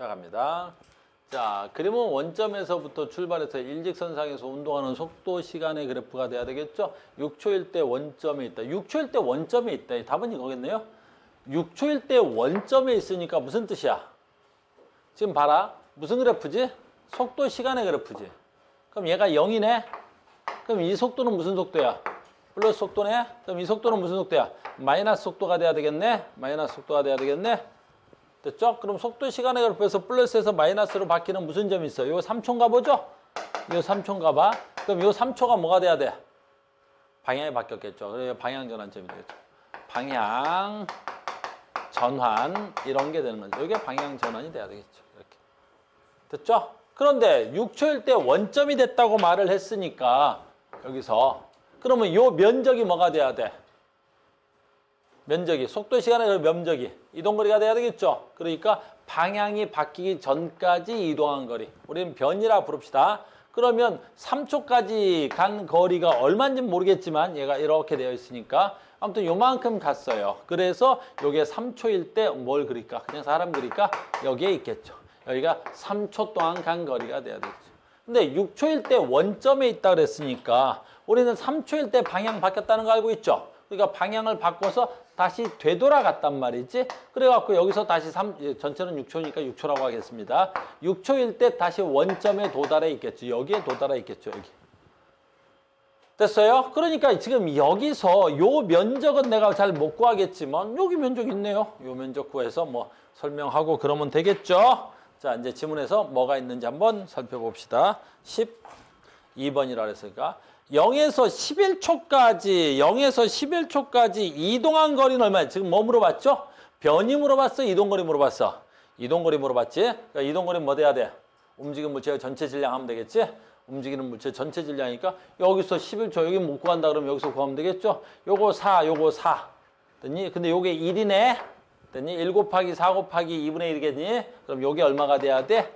자, 갑니다. 자, 그림은 원점에서부터 출발해서 일직선상에서 운동하는 속도 시간의 그래프가 돼야 되겠죠? 6초일 때 원점에 있다. 6초일 때 원점에 있다. 답은 이거겠네요. 6초일 때 원점에 있으니까 무슨 뜻이야? 지금 봐라. 무슨 그래프지? 속도 시간의 그래프지. 그럼 얘가 0이네? 그럼 이 속도는 무슨 속도야? 플러스 속도네? 그럼 이 속도는 무슨 속도야? 마이너스 속도가 돼야 되겠네? 마이너스 속도가 돼야 되겠네? 됐죠? 그럼 속도 시간의 그래프에서 플러스에서 마이너스로 바뀌는 무슨 점이 있어? 요 3초인가 보죠? 요 3초인가 봐. 그럼 요 3초가 뭐가 돼야 돼? 방향이 바뀌었겠죠. 그래서 방향 전환점이 되겠죠. 방향 전환 이런 게 되는 거죠. 이게 방향 전환이 돼야 되겠죠. 이렇게. 됐죠? 그런데 6초일 때 원점이 됐다고 말을 했으니까 여기서 그러면 요 면적이 뭐가 돼야 돼? 면적이 속도 시간의 면적이 이동거리가 돼야 되겠죠. 그러니까 방향이 바뀌기 전까지 이동한 거리. 우리는 변이라 부릅시다. 그러면 3초까지 간 거리가 얼마인지 모르겠지만 얘가 이렇게 되어 있으니까 아무튼 요만큼 갔어요. 그래서 요게 3초일 때 뭘 그릴까? 그냥 사람 그릴까? 여기에 있겠죠. 여기가 3초 동안 간 거리가 돼야 되겠죠. 근데 6초일 때 원점에 있다 그랬으니까 우리는 3초일 때 방향 바뀌었다는 거 알고 있죠? 그러니까 방향을 바꿔서 다시 되돌아갔단 말이지. 그래갖고 여기서 다시 전체는 6초니까 6초라고 하겠습니다. 6초일 때 다시 원점에 도달해 있겠죠. 여기에 도달해 있겠죠. 여기. 됐어요? 그러니까 지금 여기서 요 면적은 내가 잘 못 구하겠지만 여기 면적 있네요. 요 면적 구해서 뭐 설명하고 그러면 되겠죠. 자, 이제 지문에서 뭐가 있는지 한번 살펴봅시다. 12번이라 그랬으니까 0에서 11초까지 이동한 거리는 얼마야? 지금 뭐 물어봤죠? 변이 물어봤어? 이동거리 물어봤어? 이동거리 물어봤지? 그러니까 이동거리는 뭐 돼야 돼? 움직이는 물체의 전체 질량 하면 되겠지? 움직이는 물체 전체 질량이니까 여기서 11초 여기 못 구한다 그러면 여기서 구하면 되겠죠? 요거 4, 요거 4. 됐니? 근데 요게 1이네? 됐니? 1 곱하기 4 곱하기 2분의 1이겠니? 그럼 요게 얼마가 돼야 돼?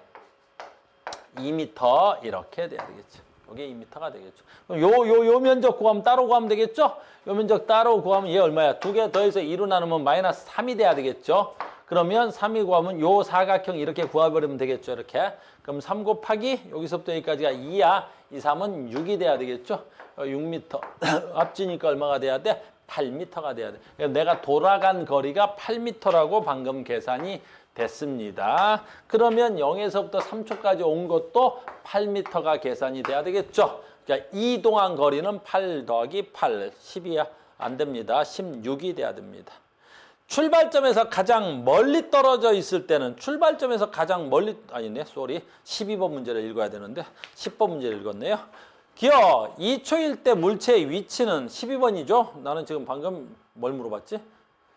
2m 이렇게 돼야 되겠죠. 요게 2m가 되겠죠. 그럼 요 면적 구하면 따로 구하면 되겠죠? 요 면적 따로 구하면 얘 얼마야? 2개 더해서 2로 나누면 마이너스 3이 돼야 되겠죠? 그러면 3이 구하면 요 사각형 이렇게 구해버리면 되겠죠? 이렇게. 그럼 3 곱하기 여기서부터 여기까지가 2야. 2, 3은 6이 돼야 되겠죠? 6m. 앞지니까 얼마가 돼야 돼? 8m가 돼야 돼. 그러니까 내가 돌아간 거리가 8m라고 방금 계산이 됐습니다. 그러면 0에서부터 3초까지 온 것도 8m가 계산이 돼야 되겠죠. 그러니까 이동한 거리는 8 더하기 8, 10이야. 안 됩니다. 16이 돼야 됩니다. 출발점에서 가장 멀리 떨어져 있을 때는 출발점에서 가장 멀리 아니네. 쏘리. 12번 문제를 읽어야 되는데 10번 문제를 읽었네요. 기어 2초일 때 물체의 위치는 12번이죠. 나는 지금 방금 뭘 물어봤지?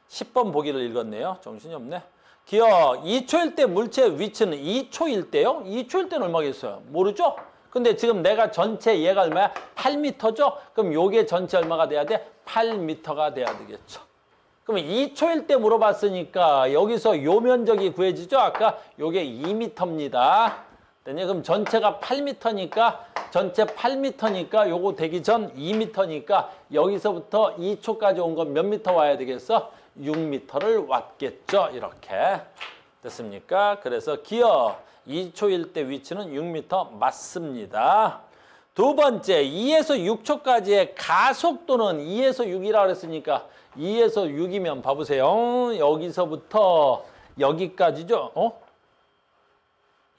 10번 보기를 읽었네요. 정신이 없네. 기어 2초일 때 물체의 위치는 2초일 때요? 2초일 때는 얼마겠어요? 모르죠? 근데 지금 내가 전체 얘가 얼마야? 8m죠? 그럼 요게 전체 얼마가 돼야 돼? 8m가 돼야 되겠죠. 그러면 2초일 때 물어봤으니까 여기서 요 면적이 구해지죠? 아까 요게 2m입니다. 그럼 전체가 8m니까 전체 8m니까 요거 되기 전 2m니까 여기서부터 2초까지 온 건 몇 미터 와야 되겠어? 6m를 왔겠죠. 이렇게. 됐습니까? 그래서 기어 2초일 때 위치는 6m 맞습니다. 두 번째, 2에서 6초까지의 가속도는 2에서 6이라고 그랬으니까 2에서 6이면 봐보세요. 여기서부터 여기까지죠.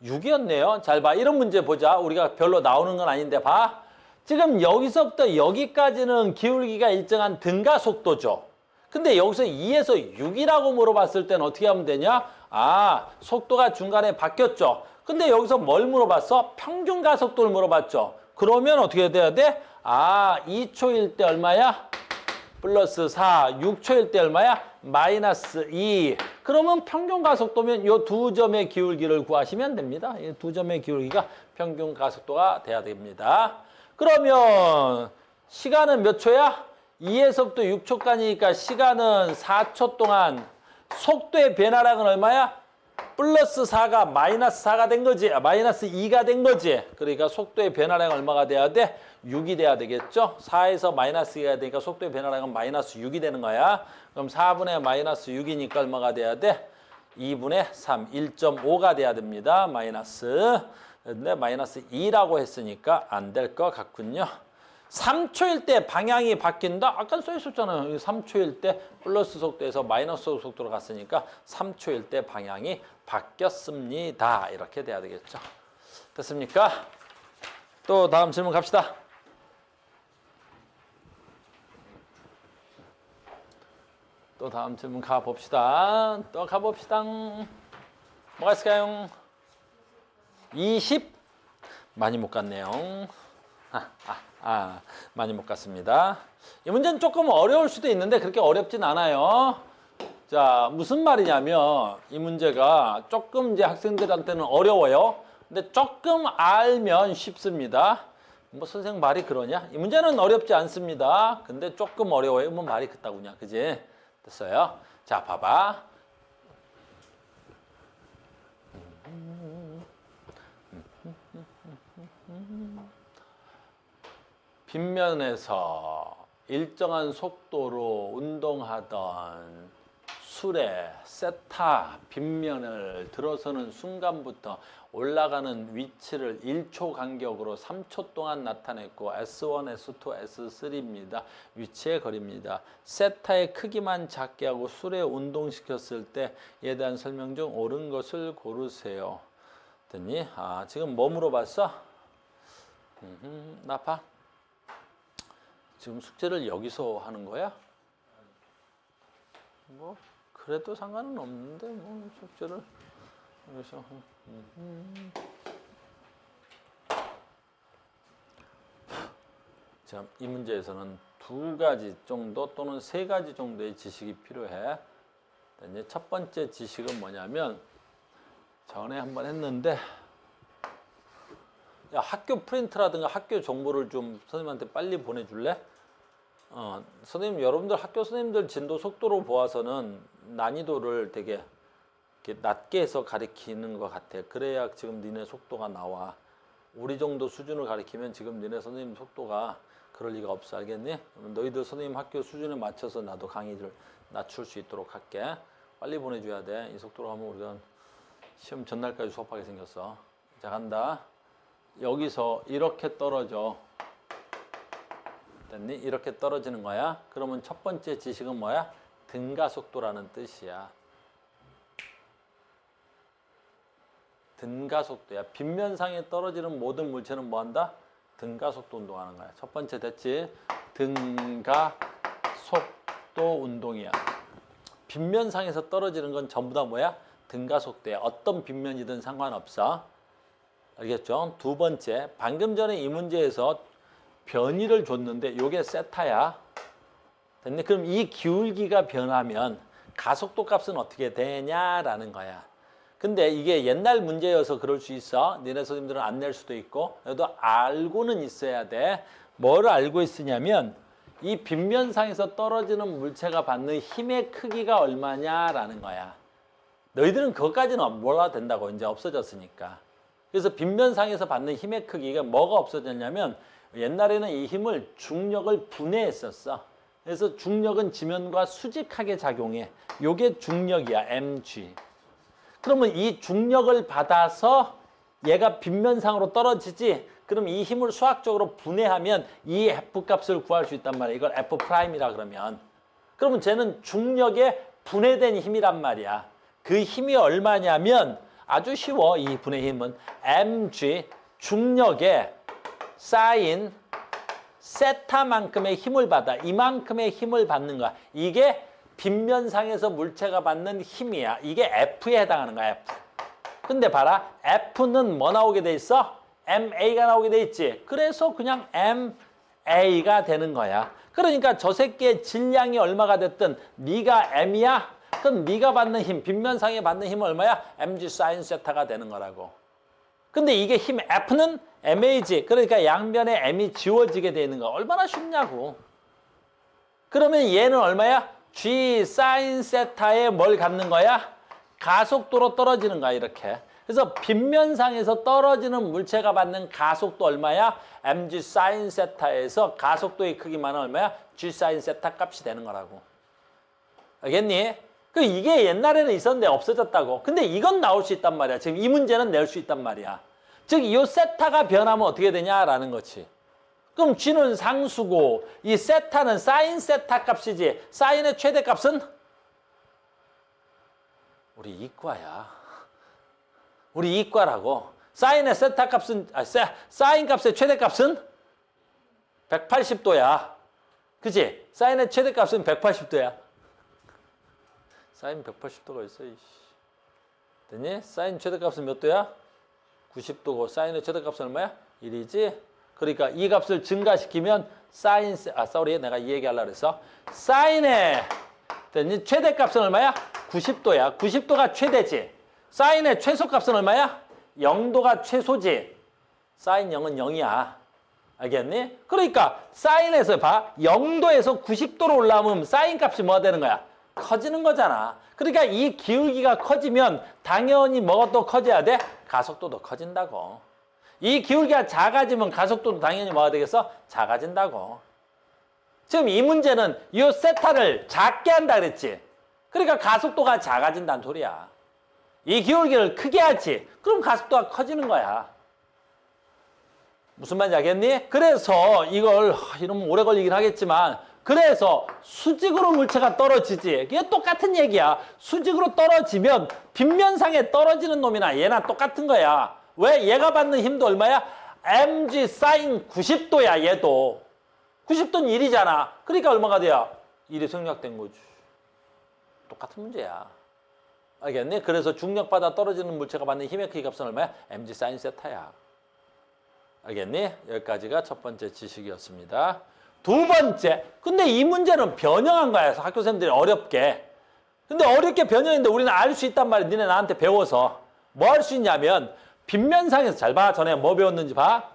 6이었네요. 잘 봐. 이런 문제 보자. 우리가 별로 나오는 건 아닌데 봐. 지금 여기서부터 여기까지는 기울기가 일정한 등가속도죠. 근데 여기서 2에서 6이라고 물어봤을 때는 어떻게 하면 되냐? 아, 속도가 중간에 바뀌었죠. 근데 여기서 뭘 물어봤어? 평균가속도를 물어봤죠. 그러면 어떻게 돼야 돼? 아, 2초일 때 얼마야? 플러스 4, 6초일 때 얼마야? 마이너스 2. 그러면 평균가속도면 이 두 점의 기울기를 구하시면 됩니다. 이 두 점의 기울기가 평균가속도가 돼야 됩니다. 그러면 시간은 몇 초야? 2에서부터 6초까지니까 시간은 4초 동안 속도의 변화량은 얼마야? 플러스 4가 마이너스 4가 된 거지. 마이너스 2가 된 거지. 그러니까 속도의 변화량 얼마가 돼야 돼? 6이 돼야 되겠죠. 4에서 마이너스 2가 되니까 속도의 변화량은 마이너스 6이 되는 거야. 그럼 4분의 마이너스 6이니까 얼마가 돼야 돼? 2분의 3, 1.5가 돼야 됩니다. 마이너스. 근데 마이너스 2라고 했으니까 안 될 것 같군요. 3초일 때 방향이 바뀐다? 아까 써 있었잖아요. 3초일 때 플러스 속도에서 마이너스 속도로 갔으니까 3초일 때 방향이 바뀌었습니다. 이렇게 돼야 되겠죠. 됐습니까? 또 다음 질문 갑시다. 또 다음 질문 가봅시다. 또 가봅시다. 뭐가 있을까요? 20? 많이 못 갔네요. 많이 못 갔습니다. 이 문제는 조금 어려울 수도 있는데 그렇게 어렵진 않아요. 자, 무슨 말이냐면 이 문제가 조금 이제 학생들한테는 어려워요. 근데 조금 알면 쉽습니다. 뭐 선생님 말이 그러냐? 이 문제는 어렵지 않습니다. 근데 조금 어려워요. 뭐 말이 그따구냐, 그지? 됐어요. 자, 봐봐. 빗면에서 일정한 속도로 운동하던 술의 세타 빗면을 들어서는 순간부터 올라가는 위치를 1초 간격으로 3초 동안 나타냈고 S1, S2, S3입니다. 위치의 거리입니다. 세타의 크기만 작게 하고 술에 운동시켰을 때에 대한 설명 중 옳은 것을 고르세요. 됐니? 지금 뭐 물어봤어? 나파? 지금 숙제를 여기서 하는 거야? 뭐 그래도 상관은 없는데 뭐 숙제를 여기서 자, 이 문제에서는 2가지 정도 또는 3가지 정도의 지식이 필요해. 이제 첫 번째 지식은 뭐냐면 전에 한번 했는데 야, 학교 프린트라든가 학교 정보를 좀 선생님한테 빨리 보내줄래? 선생님, 여러분들 학교 선생님들 진도 속도로 보아서는 난이도를 되게 이렇게 낮게 해서 가르치는 것 같아. 그래야 지금 니네 속도가 나와. 우리 정도 수준을 가르치면 지금 니네 선생님 속도가 그럴 리가 없어. 알겠니? 너희들 선생님 학교 수준에 맞춰서 나도 강의를 낮출 수 있도록 할게. 빨리 보내줘야 돼. 이 속도로 하면 우리가 시험 전날까지 수업하게 생겼어. 자, 간다. 여기서 이렇게 떨어져. 됐니? 이렇게 떨어지는 거야. 그러면 첫 번째 지식은 뭐야? 등가속도라는 뜻이야. 등가속도야. 빗면상에 떨어지는 모든 물체는 뭐한다? 등가속도 운동하는 거야. 첫 번째 됐지? 등가속도 운동이야. 빗면상에서 떨어지는 건 전부 다 뭐야? 등가속도야. 어떤 빗면이든 상관없어. 알겠죠? 두 번째, 방금 전에 이 문제에서 변위를 줬는데 이게 세타야. 됐네? 그럼 이 기울기가 변하면 가속도 값은 어떻게 되냐라는 거야. 근데 이게 옛날 문제여서 그럴 수 있어. 니네 선생님들은 안 낼 수도 있고. 그래도 알고는 있어야 돼. 뭘 알고 있으냐면 이 빗면상에서 떨어지는 물체가 받는 힘의 크기가 얼마냐라는 거야. 너희들은 그것까지는 몰라도 된다고. 이제 없어졌으니까. 그래서 빗면상에서 받는 힘의 크기가 뭐가 없어졌냐면 옛날에는 이 힘을 중력을 분해했었어. 그래서 중력은 지면과 수직하게 작용해. 요게 중력이야. mg. 그러면 이 중력을 받아서 얘가 빗면상으로 떨어지지. 그럼 이 힘을 수학적으로 분해하면 이 F 값을 구할 수 있단 말이야. 이걸 F'이라 그러면. 그러면 쟤는 중력에 분해된 힘이란 말이야. 그 힘이 얼마냐면 아주 쉬워. 이 분해 힘은 mg 중력에 쌓인 세타만큼의 힘을 받아. 이만큼의 힘을 받는 거야. 이게 빗면상에서 물체가 받는 힘이야. 이게 F에 해당하는 거야. F. 근데 봐라. F는 뭐 나오게 돼 있어? MA가 나오게 돼 있지. 그래서 그냥 MA가 되는 거야. 그러니까 저 새끼의 질량이 얼마가 됐든 네가 M이야? 그럼 네가 받는 힘, 빗면상에 받는 힘은 얼마야? mg sin 세타가 되는 거라고. 근데 이게 힘 F는 MA지. 그러니까 양변에 M이 지워지게 돼 있는 거. 얼마나 쉽냐고. 그러면 얘는 얼마야? g sin 세타에 뭘 갖는 거야? 가속도로 떨어지는 거야, 이렇게. 그래서 빗면상에서 떨어지는 물체가 받는 가속도 얼마야? mg sin 세타에서 가속도의 크기만은 얼마야? g sin 세타 값이 되는 거라고. 알겠니? 그 이게 옛날에는 있었는데 없어졌다고. 근데 이건 나올 수 있단 말이야. 지금 이 문제는 낼 수 있단 말이야. 즉, 이 세타가 변하면 어떻게 되냐라는 거지. 그럼 G는 상수고 이 세타는 사인 세타 값이지. 사인의 최대값은 우리 이과야. 우리 이과라고. 사인의 세타 값은 사인 값의 최대값은 180도야. 그치? 사인의 최대값은 180도야. 사인 180도가 있어. 됐니? 사인 최대값은 몇 도야? 90도고 사인의 최대값은 얼마야? 1이지? 그러니까 이 값을 증가시키면 내가 이 얘기하려고 그랬어. 사인의 됐니? 최대값은 얼마야? 90도야. 90도가 최대지. 사인의 최소값은 얼마야? 0도가 최소지. 사인 0은 0이야. 알겠니? 그러니까 사인에서 봐. 0도에서 90도로 올라오면 사인 값이 뭐가 되는 거야? 커지는 거잖아. 그러니까 이 기울기가 커지면 당연히 뭐가 또 커져야 돼? 가속도도 커진다고. 이 기울기가 작아지면 가속도도 당연히 뭐가 되겠어? 작아진다고. 지금 이 문제는 이 세타를 작게 한다 그랬지. 그러니까 가속도가 작아진다는 소리야. 이 기울기를 크게 하지. 그럼 가속도가 커지는 거야. 무슨 말인지 알겠니? 그래서 이걸 이러면 오래 걸리긴 하겠지만 그래서 수직으로 물체가 떨어지지. 이게 똑같은 얘기야. 수직으로 떨어지면 빗면상에 떨어지는 놈이나 얘나 똑같은 거야. 왜? 얘가 받는 힘도 얼마야? mg 사인 90도야 얘도. 90도는 1이잖아. 그러니까 얼마가 돼요? 1이 생략된 거지. 똑같은 문제야. 알겠니? 그래서 중력받아 떨어지는 물체가 받는 힘의 크기 값은 얼마야? mg 사인 세타야. 알겠니? 여기까지가 첫 번째 지식이었습니다. 두 번째, 근데 이 문제는 변형한 거야. 학교 선생님들이 어렵게. 근데 어렵게 변형했는데 우리는 알 수 있단 말이야. 니네 나한테 배워서. 뭐 할 수 있냐면 빗면상에서 잘 봐. 전에 뭐 배웠는지 봐.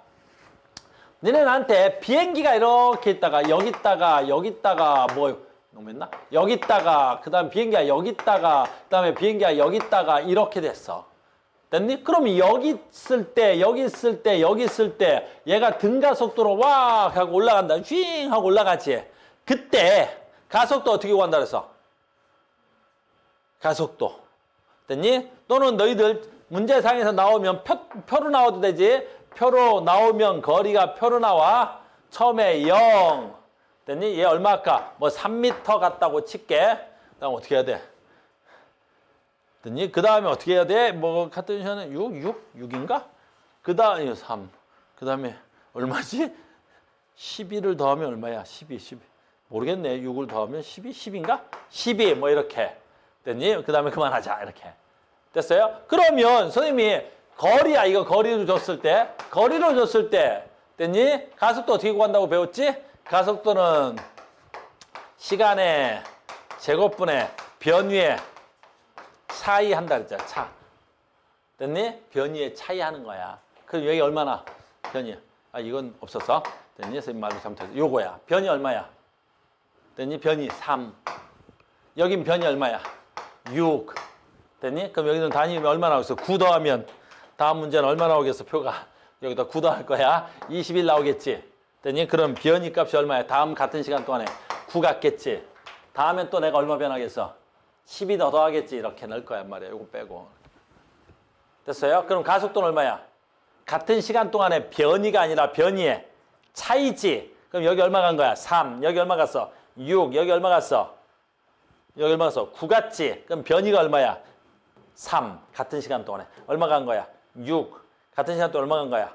니네 나한테 비행기가 이렇게 있다가 여기 있다가 뭐 너무 했나? 여기 있다가 그 다음 비행기가 여기 있다가 그 다음에 비행기가 여기 있다가 이렇게 됐어. 됐니? 그럼 여기 있을 때 얘가 등가 속도로 와 하고 올라간다. 휘잉 하고 올라가지. 그때 가속도 어떻게 구한다 그랬어? 가속도. 됐니? 또는 너희들 문제상에서 나오면 표로 나와도 되지. 표로 나오면 거리가 표로 나와. 처음에 0. 됐니? 얘 얼마 아까? 뭐 3m 같다고 칠게. 그다음 어떻게 해야 돼? 됐니? 그 다음에 어떻게 해야 돼? 뭐 같은 시간에 6인가? 그 다음에 3. 그 다음에 얼마지? 12를 더하면 얼마야? 12. 모르겠네. 6을 더하면 10인가? 12 뭐 이렇게. 됐니? 그 다음에 그만하자. 이렇게. 됐어요? 그러면 선생님이 거리야. 이거 거리로 줬을 때. 됐니? 가속도 어떻게 구한다고 배웠지? 가속도는 시간의 제곱분의 변위의 차이 한다 그랬잖아. 차. 됐니? 변위의 차이 하는 거야. 그럼 여기 얼마나? 변위. 이건 없었어. 됐니? 선생님 말도 잘못했어. 요거야. 변위 얼마야? 됐니? 변위 3. 여긴 변위 얼마야? 6. 됐니? 그럼 여기는 단위면 얼마 나오겠어? 9 더하면 다음 문제는 얼마 나오겠어? 표가. 여기다 9 더할 거야. 21 나오겠지. 됐니? 그럼 변위 값이 얼마야? 다음 같은 시간 동안에 9 같겠지. 다음엔 또 내가 얼마 변하겠어? 12 더 더하겠지. 이렇게 넣을 거야 말이야. 이거 빼고. 됐어요? 그럼 가속도는 얼마야? 같은 시간 동안에 변위가 아니라 변위의 차이지. 그럼 여기 얼마 간 거야? 3. 여기 얼마 갔어? 6. 여기 얼마 갔어? 9 갔지. 그럼 변위가 얼마야? 3. 같은 시간 동안에. 얼마 간 거야? 6. 같은 시간 동안에 얼마 간 거야?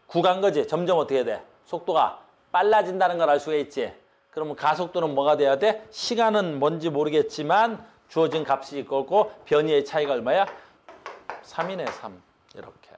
9 간 거지. 점점 어떻게 돼? 속도가 빨라진다는 걸 알 수가 있지. 그러면 가속도는 뭐가 돼야 돼? 시간은 뭔지 모르겠지만 주어진 값이 있고 변위의 차이가 얼마야? 3이네 3. 이렇게.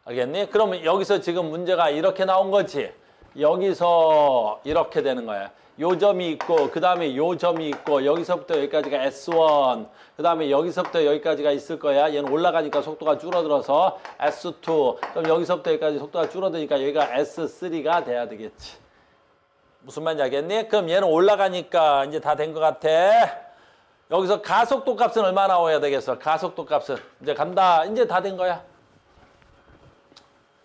알겠니? 그러면 여기서 지금 문제가 이렇게 나온 거지. 여기서 이렇게 되는 거야. 요 점이 있고 그 다음에 요 점이 있고 여기서부터 여기까지가 S1 그 다음에 여기서부터 여기까지가 있을 거야. 얘는 올라가니까 속도가 줄어들어서 S2 그럼 여기서부터 여기까지 속도가 줄어드니까 여기가 S3가 돼야 되겠지. 무슨 말인지 알겠니? 그럼 얘는 올라가니까 이제 다 된 것 같아. 여기서 가속도 값은 얼마 나와야 되겠어? 가속도 값은 이제 간다. 이제 다 된 거야.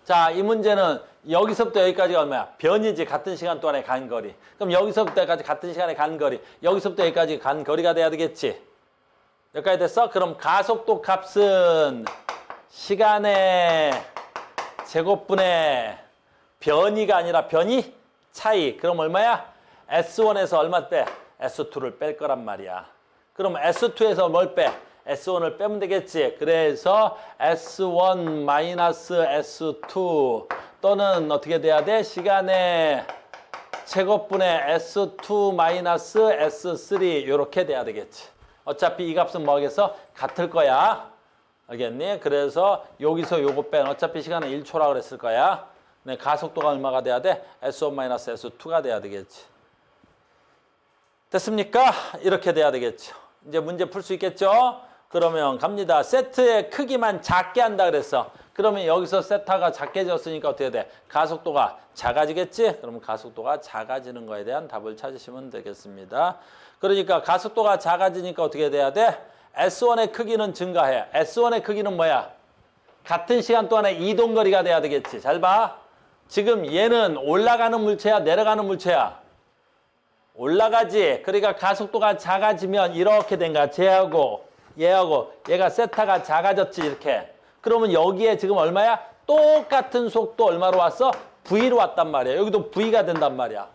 자, 이 문제는 여기서부터 여기까지가 얼마야? 변이지. 같은 시간 동안에 간 거리. 그럼 여기서부터 여기까지 같은 시간에 간 거리. 여기서부터 여기까지 간 거리가 돼야 되겠지. 여기까지 됐어? 그럼 가속도 값은 시간의 제곱분의 변이가 아니라 변이 차이. 그럼 얼마야? S1에서 얼마 빼? S2를 뺄 거란 말이야. 그럼 S2에서 뭘 빼? S1을 빼면 되겠지. 그래서 S1 마이너스 S2 또는 어떻게 돼야 돼? 시간의 제곱분의 S2 마이너스 S3 이렇게 돼야 되겠지. 어차피 이 값은 뭐 하겠어? 같을 거야. 알겠니? 그래서 여기서 요거 뺀 어차피 시간은 1초라고 그랬을 거야. 네, 가속도가 얼마가 돼야 돼? S1 마이너스 S2가 돼야 되겠지. 됐습니까? 이렇게 돼야 되겠죠. 이제 문제 풀 수 있겠죠? 그러면 갑니다. 세트의 크기만 작게 한다 그랬어. 그러면 여기서 세타가 작게졌으니까 어떻게 돼? 가속도가 작아지겠지? 그러면 가속도가 작아지는 거에 대한 답을 찾으시면 되겠습니다. 그러니까 가속도가 작아지니까 어떻게 돼야 돼? S1의 크기는 증가해. S1의 크기는 뭐야? 같은 시간 동안에 이동거리가 돼야 되겠지. 잘 봐. 지금 얘는 올라가는 물체야? 내려가는 물체야? 올라가지. 그러니까 가속도가 작아지면 이렇게 된 거야. 얘하고 얘가 세타가 작아졌지 이렇게. 그러면 여기에 지금 얼마야? 똑같은 속도 얼마로 왔어? V로 왔단 말이야. 여기도 V가 된단 말이야.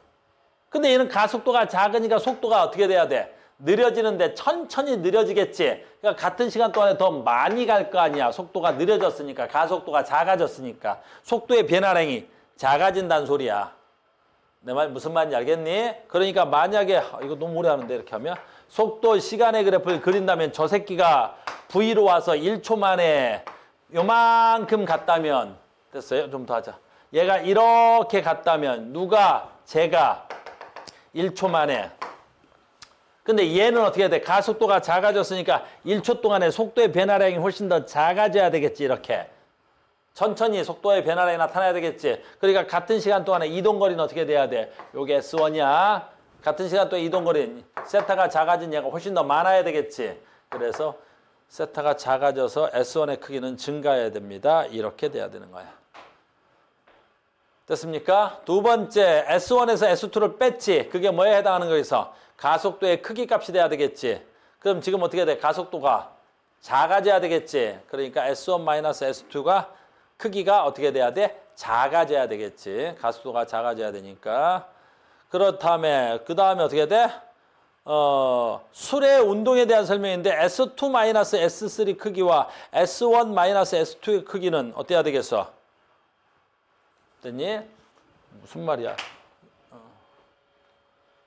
근데 얘는 가속도가 작으니까 속도가 어떻게 돼야 돼? 느려지는데 천천히 느려지겠지. 그러니까 같은 시간 동안에 더 많이 갈 거 아니야. 속도가 느려졌으니까. 가속도가 작아졌으니까. 속도의 변화량이 작아진다는 소리야. 내 말 무슨 말인지 알겠니? 그러니까 만약에 이거 너무 오래 하는데 이렇게 하면 속도 시간의 그래프를 그린다면 저 새끼가 V로 와서 1초 만에 요만큼 갔다면 됐어요? 좀 더 하자. 얘가 이렇게 갔다면 제가 1초 만에 근데 얘는 어떻게 돼? 가속도가 작아졌으니까 1초 동안에 속도의 변화량이 훨씬 더 작아져야 되겠지 이렇게. 천천히 속도의 변화량이 나타나야 되겠지. 그러니까 같은 시간 동안에 이동거리는 어떻게 돼야 돼? 요게 S1이야. 같은 시간 동안 이동거리 세타가 작아진 얘가 훨씬 더 많아야 되겠지. 그래서 세타가 작아져서 S1의 크기는 증가해야 됩니다. 이렇게 돼야 되는 거야. 됐습니까? 두 번째 S1에서 S2를 뺐지. 그게 뭐에 해당하는 거에서? 가속도의 크기 값이 돼야 되겠지. 그럼 지금 어떻게 돼? 가속도가 작아져야 되겠지. 그러니까 S1-S2가 크기가 어떻게 돼야 돼? 작아져야 되겠지. 가속도가 작아져야 되니까. 그렇다면 그 다음에 어떻게 돼? 술의 운동에 대한 설명인데 S2-S3 크기와 S1-S2의 크기는 어때야 되겠어? 됐니? 무슨 말이야?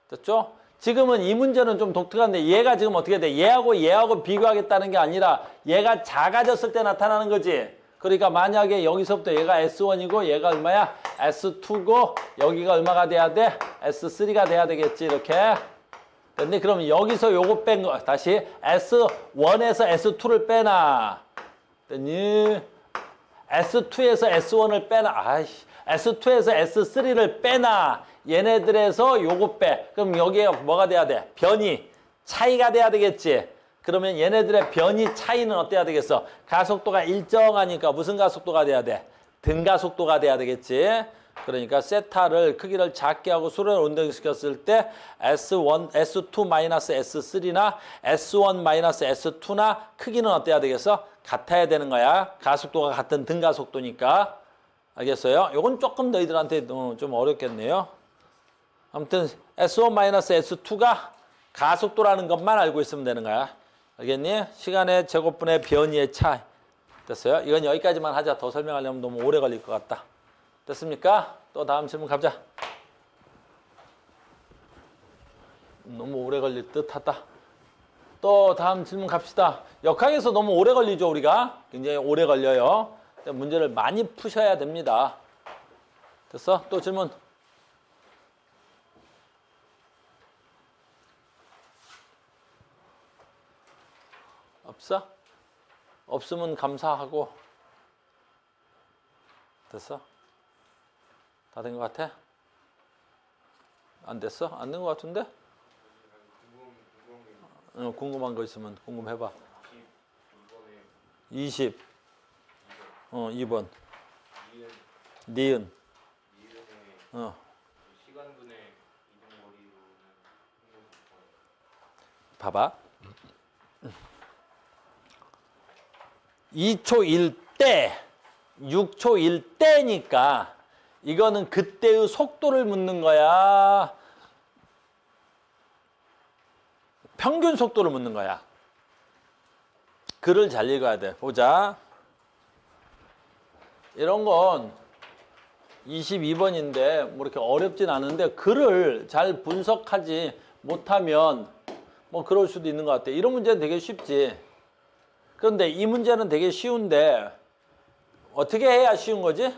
됐죠? 지금은 이 문제는 좀 독특한데 얘가 지금 어떻게 돼? 얘하고 비교하겠다는 게 아니라 얘가 작아졌을 때 나타나는 거지. 그러니까 만약에 여기서부터 얘가 S1이고 얘가 얼마야? S2고 여기가 얼마가 돼야 돼? S3가 돼야 되겠지 이렇게. 근데 그럼 여기서 요거 뺀 거 다시 S1에서 S2를 빼나. 됐니? S2에서 S1을 빼나. 아이씨. S2에서 S3를 빼나. 얘네들에서 요거 빼. 그럼 여기에 뭐가 돼야 돼? 변이, 차이가 돼야 되겠지. 그러면 얘네들의 변이 차이는 어때야 되겠어? 가속도가 일정하니까 무슨 가속도가 돼야 돼? 등가속도가 돼야 되겠지. 그러니까 세타를 크기를 작게 하고 수를 운동시켰을 때 S2-S3나 S1-S2나 크기는 어때야 되겠어? 같아야 되는 거야. 가속도가 같은 등가속도니까. 알겠어요? 요건 조금 너희들한테 좀 어렵겠네요. 아무튼 S1-S2가 가속도라는 것만 알고 있으면 되는 거야. 알겠니? 시간의 제곱분의 변이의 차이. 됐어요? 이건 여기까지만 하자. 더 설명하려면 너무 오래 걸릴 것 같다. 됐습니까? 또 다음 질문 가보자. 너무 오래 걸릴 듯 하다. 또 다음 질문 갑시다. 역학에서 너무 오래 걸리죠, 우리가? 굉장히 오래 걸려요. 문제를 많이 푸셔야 됩니다. 됐어? 또 질문. 없어? 없으면 감사하고. 됐어? 다 된 것 같아? 안 됐어? 안 된 것 같은데? 궁금한 거 있으면 궁금해봐. 20. 2번. 니은. 니은의 어. 시간분의 이동 거리로는 봐봐. 2초 1대, 6초 1대니까 이거는 그때의 속도를 묻는 거야. 평균 속도를 묻는 거야. 글을 잘 읽어야 돼. 보자. 이런 건 22번인데 뭐 이렇게 어렵진 않은데 글을 잘 분석하지 못하면 뭐 그럴 수도 있는 것 같아. 이런 문제는 되게 쉽지. 그런데 이 문제는 되게 쉬운데 어떻게 해야 쉬운 거지?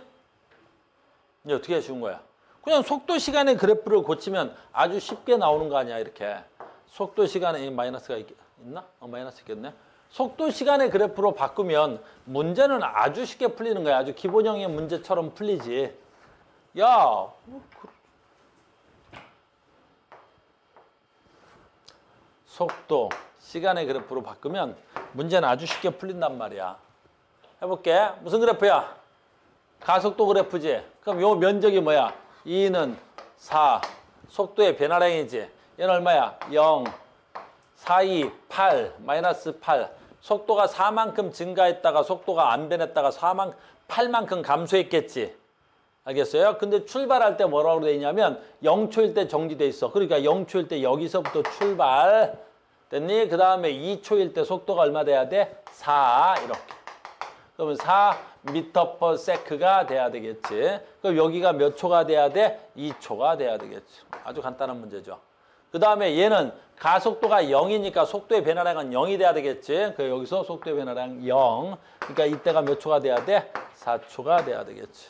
이제 어떻게 해야 쉬운 거야? 그냥 속도 시간의 그래프를 고치면 아주 쉽게 나오는 거 아니야, 이렇게. 속도 시간에 마이너스가 있나? 마이너스 있겠네. 속도 시간의 그래프로 바꾸면 문제는 아주 쉽게 풀리는 거야. 아주 기본형의 문제처럼 풀리지. 야, 속도 시간의 그래프로 바꾸면 문제는 아주 쉽게 풀린단 말이야. 해볼게. 무슨 그래프야? 가속도 그래프지. 그럼 요 면적이 뭐야? 2는 4. 속도의 변화량이지. 얘는 얼마야? 0. 4, 2, 8. 마이너스 8. 속도가 4만큼 증가했다가 속도가 안 변했다가 8만큼 감소했겠지. 알겠어요? 근데 출발할 때 뭐라고 돼 있냐면 0초일 때 정지돼 있어. 그러니까 0초일 때 여기서부터 출발. 됐니? 그 다음에 2초일 때 속도가 얼마 돼야 돼? 4 이렇게. 그러면 4m/s가 돼야 되겠지. 그럼 여기가 몇 초가 돼야 돼? 2초가 돼야 되겠지. 아주 간단한 문제죠. 그 다음에 얘는 가속도가 0이니까 속도의 변화량은 0이 돼야 되겠지. 그 여기서 속도의 변화량 0. 그러니까 이때가 몇 초가 돼야 돼? 4초가 돼야 되겠지.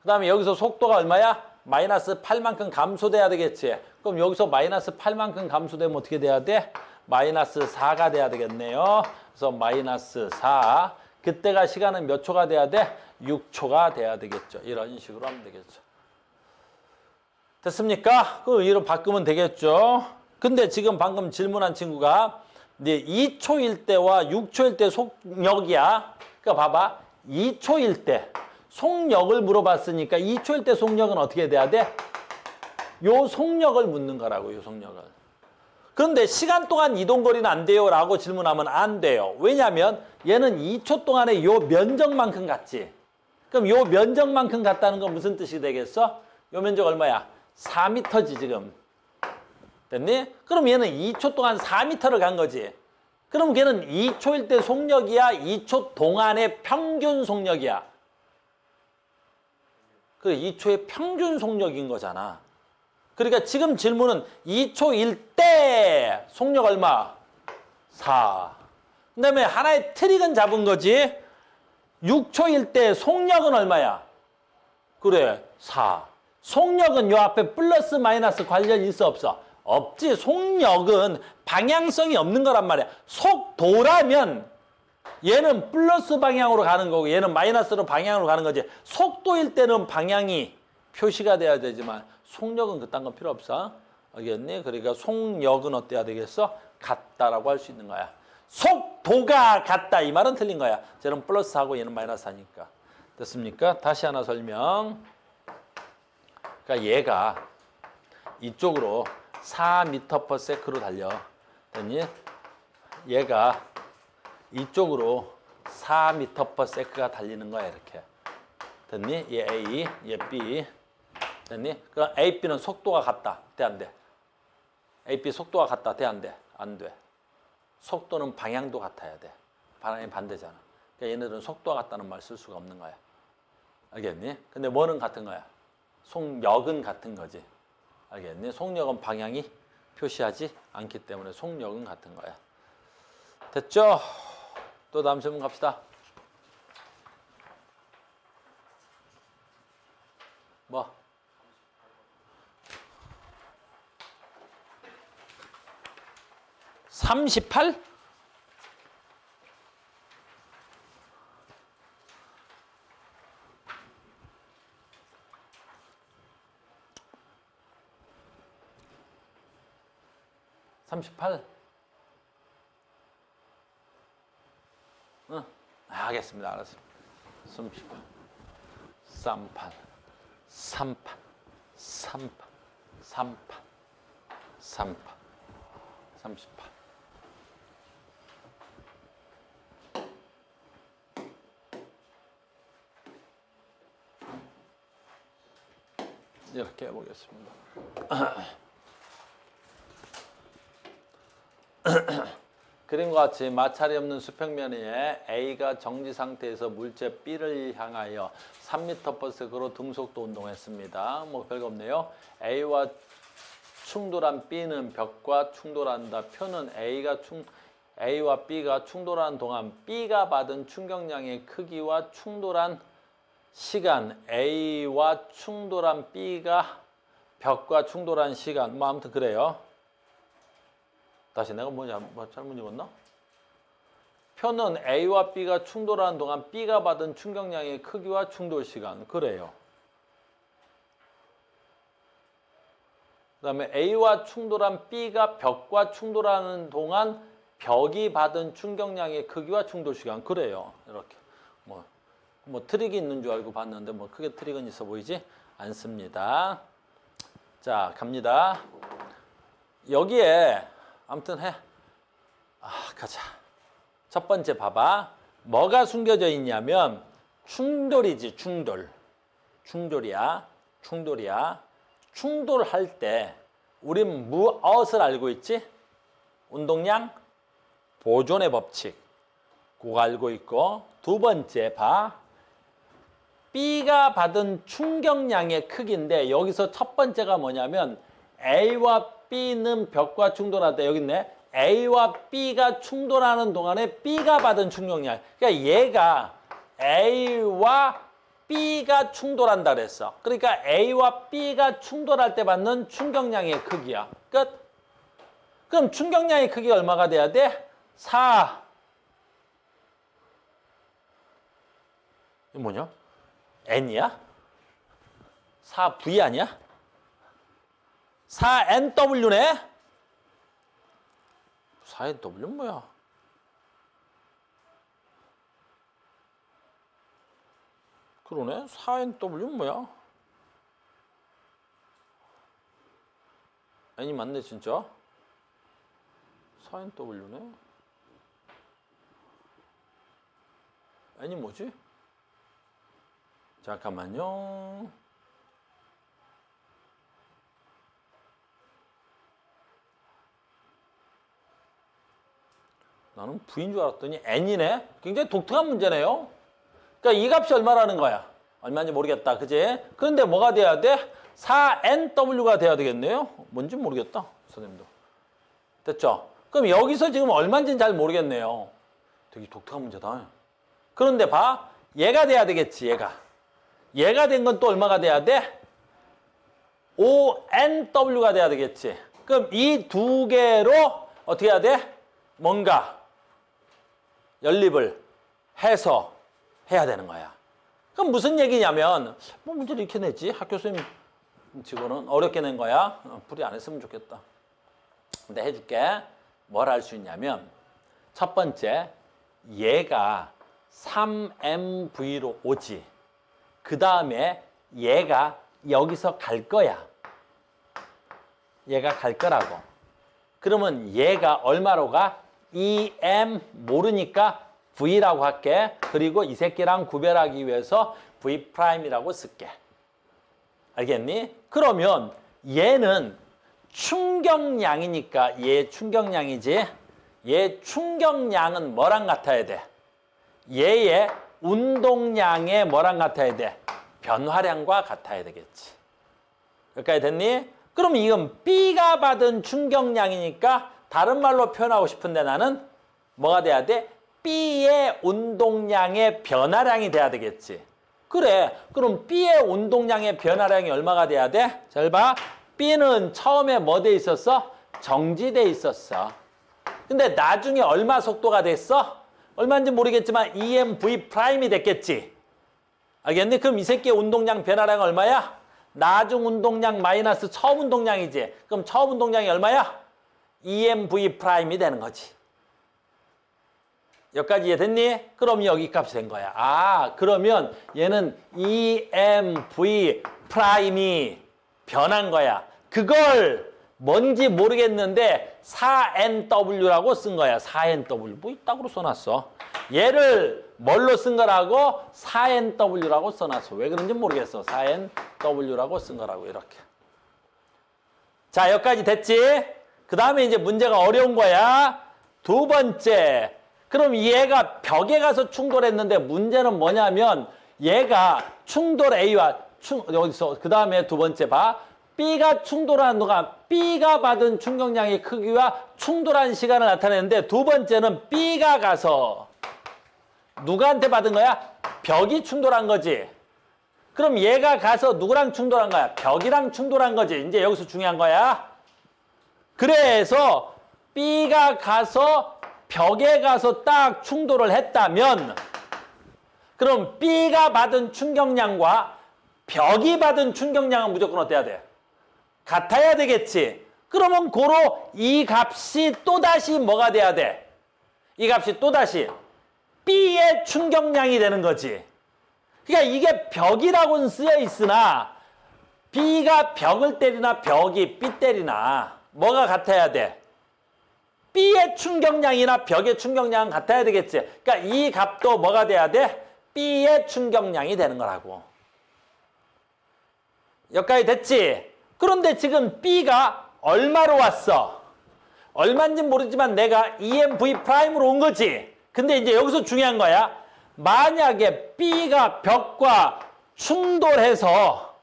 그 다음에 여기서 속도가 얼마야? 마이너스 8만큼 감소돼야 되겠지. 그럼 여기서 마이너스 8만큼 감소되면 어떻게 돼야 돼? 마이너스 4가 돼야 되겠네요. 그래서 마이너스 4. 그때가 시간은 몇 초가 돼야 돼? 6초가 돼야 되겠죠. 이런 식으로 하면 되겠죠. 됐습니까? 그 의의로 바꾸면 되겠죠. 근데 지금 방금 질문한 친구가 이제 2초일 때와 6초일 때 속력이야. 그러니까 봐봐. 2초일 때 속력을 물어봤으니까 2초일 때 속력은 어떻게 돼야 돼? 요 속력을 묻는 거라고, 요 속력을. 그런데 시간 동안 이동거리는 안 돼요 라고 질문하면 안 돼요. 왜냐하면 얘는 2초 동안에 요 면적만큼 갔지. 그럼 요 면적만큼 갔다는 건 무슨 뜻이 되겠어? 요 면적 얼마야? 4m지 지금. 됐니? 그럼 얘는 2초 동안 4m를 간 거지. 그럼 걔는 2초일 때 속력이야? 2초 동안의 평균 속력이야? 그 2초의 평균 속력인 거잖아. 그러니까 지금 질문은 2초일 때 속력 얼마? 4. 그 다음에 하나의 트릭은 잡은 거지. 6초일 때 속력은 얼마야? 그래, 4. 속력은 요 앞에 플러스 마이너스 관련이 있어 없어? 없지. 속력은 방향성이 없는 거란 말이야. 속도라면 얘는 플러스 방향으로 가는 거고 얘는 마이너스로 방향으로 가는 거지. 속도일 때는 방향이 표시가 돼야 되지만 속력은 그딴 건 필요 없어. 알겠니? 그러니까 속력은 어때야 되겠어? 같다라고 할 수 있는 거야. 속도가 같다 이 말은 틀린 거야. 쟤는 플러스하고 얘는 마이너스하니까. 됐습니까? 다시 하나 설명. 그러니까 얘가 이쪽으로 4m/s로 달려. 됐니? 얘가 이쪽으로 4m/s가 달리는 거야, 이렇게. 됐니? 얘 A, 얘 B. 됐니? 그럼 A, B는 속도가 같다. 돼, 안 돼? A, B 속도가 같다. 돼, 안 돼? 안 돼. 속도는 방향도 같아야 돼. 방향이 반대잖아. 그러니까 얘네들은 속도가 같다는 말 쓸 수가 없는 거야. 알겠니? 근데 뭐는 같은 거야? 속력은 같은 거지. 알겠니? 속력은 방향이 표시하지 않기 때문에 속력은 같은 거야. 됐죠? 또 다음 질문 갑시다. 뭐? 38? 응, 알겠습니다. 알았습니다. 38. 쌈판, 3판, 3판, 3판, 3판, 30판. 이렇게 해보겠습니다. 그림과 같이 마찰이 없는 수평면에 A가 정지 상태에서 물체 B를 향하여 3m/s로 등속도 운동했습니다. 뭐 별거 없네요. A와 충돌한 B는 벽과 충돌한다. 표는 A와 B가 충돌하는 동안 B가 받은 충격량의 크기와 충돌한 시간, A와 충돌한 B가 벽과 충돌한 시간, 뭐 아무튼 그래요. 다시 내가 뭐 잘못 읽었나? 표는 A와 B가 충돌하는 동안 B가 받은 충격량의 크기와 충돌 시간, 그래요. 그 다음에 A와 충돌한 B가 벽과 충돌하는 동안 벽이 받은 충격량의 크기와 충돌 시간, 그래요. 이렇게 뭐 트릭이 있는 줄 알고 봤는데 뭐 크게 트릭은 있어 보이지 않습니다. 자, 갑니다. 여기에 아무튼 해. 가자. 첫 번째 봐봐. 뭐가 숨겨져 있냐면 충돌이지, 충돌. 충돌이야. 충돌할 때 우린 무엇을 알고 있지? 운동량 보존의 법칙. 그거 알고 있고, 두 번째 봐. B가 받은 충격량의 크기인데 여기서 첫 번째가 뭐냐면 A와 B는 벽과 충돌하다. 여기 있네. A와 B가 충돌하는 동안에 B가 받은 충격량. 그러니까 얘가 A와 B가 충돌한다 그랬어. 그러니까 A와 B가 충돌할 때 받는 충격량의 크기야. 끝. 그럼 충격량의 크기가 얼마가 돼야 돼? 4. 이거 뭐냐? N이야? 4V 아니야? 4NW네? 4NW는 뭐야? 그러네? 4NW는 뭐야? N이 맞네 진짜? 4NW네? N이 뭐지? 잠깐만요. 나는 V인 줄 알았더니 N이네? 굉장히 독특한 문제네요. 그러니까 이 값이 얼마라는 거야? 얼마인지 모르겠다. 그지? 그런데 뭐가 돼야 돼? 4NW가 돼야 되겠네요? 뭔지 모르겠다. 선생님도. 됐죠? 그럼 여기서 지금 얼마인지는 잘 모르겠네요. 되게 독특한 문제다. 그런데 봐. 얘가 돼야 되겠지, 얘가 된 건 또 얼마가 돼야 돼? ONW가 돼야 되겠지. 그럼 이 두 개로 어떻게 해야 돼? 뭔가 연립을 해서 해야 되는 거야. 그럼 무슨 얘기냐면 뭐 문제를 이렇게 냈지? 학교 선생님 직원은 어렵게 낸 거야. 풀이 안 했으면 좋겠다. 근데 해줄게. 뭘 할 수 있냐면 첫 번째 얘가 3MV로 오지. 그 다음에 얘가 여기서 갈 거야. 얘가 갈 거라고. 그러면 얘가 얼마로 가? 2M 모르니까 V라고 할게. 그리고 이 새끼랑 구별하기 위해서 V'이라고 쓸게. 알겠니? 그러면 얘는 충격량이니까 얘 충격량이지. 얘 충격량은 뭐랑 같아야 돼? 얘의 운동량의 뭐랑 같아야 돼? 변화량과 같아야 되겠지. 여기까지 됐니? 그럼 이건 B가 받은 충격량이니까 다른 말로 표현하고 싶은데 나는 뭐가 돼야 돼? B의 운동량의 변화량이 돼야 되겠지. 그래. 그럼 B의 운동량의 변화량이 얼마가 돼야 돼? 잘 봐. B는 처음에 뭐 돼 있었어? 정지돼 있었어. 근데 나중에 얼마 속도가 됐어? 얼마인지 모르겠지만 EMV' 됐겠지. 알겠니? 그럼 이 새끼의 운동량 변화량은 얼마야? 나중 운동량 마이너스 처음 운동량이지. 그럼 처음 운동량이 얼마야? EMV' 되는 거지. 여기까지 이해됐니? 그럼 여기 값이 된 거야. 아, 그러면 얘는 EMV 프라임이 변한 거야. 그걸 뭔지 모르겠는데 4NW라고 쓴 거야. 4NW. 뭐 이따구로 써놨어. 얘를 뭘로 쓴 거라고? 4NW라고 써놨어. 왜 그런지 모르겠어. 4NW라고 쓴 거라고 이렇게. 자, 여기까지 됐지? 그 다음에 이제 문제가 어려운 거야. 두 번째. 그럼 얘가 벽에 가서 충돌했는데 문제는 뭐냐면 얘가 충돌 A와 여기서 그 다음에 두 번째 봐. B가 충돌하는 동안 B가 받은 충격량의 크기와 충돌한 시간을 나타내는데 두 번째는 B가 가서 누구한테 받은 거야? 벽이 충돌한 거지. 그럼 얘가 가서 누구랑 충돌한 거야? 벽이랑 충돌한 거지. 이제 여기서 중요한 거야. 그래서 B가 가서 벽에 가서 딱 충돌을 했다면 그럼 B가 받은 충격량과 벽이 받은 충격량은 무조건 어때야 돼? 같아야 되겠지. 그러면 고로 이 값이 또다시 뭐가 돼야 돼? 이 값이 또다시 B의 충격량이 되는 거지. 그러니까 이게 벽이라고는 쓰여 있으나 B가 벽을 때리나 벽이 B 때리나 뭐가 같아야 돼? B의 충격량이나 벽의 충격량은 같아야 되겠지. 그러니까 이 값도 뭐가 돼야 돼? B의 충격량이 되는 거라고. 여기까지 됐지? 그런데 지금 B가 얼마로 왔어? 얼마인지 모르지만 내가 EMV 프라임으로 온 거지. 근데 이제 여기서 중요한 거야. 만약에 B가 벽과 충돌해서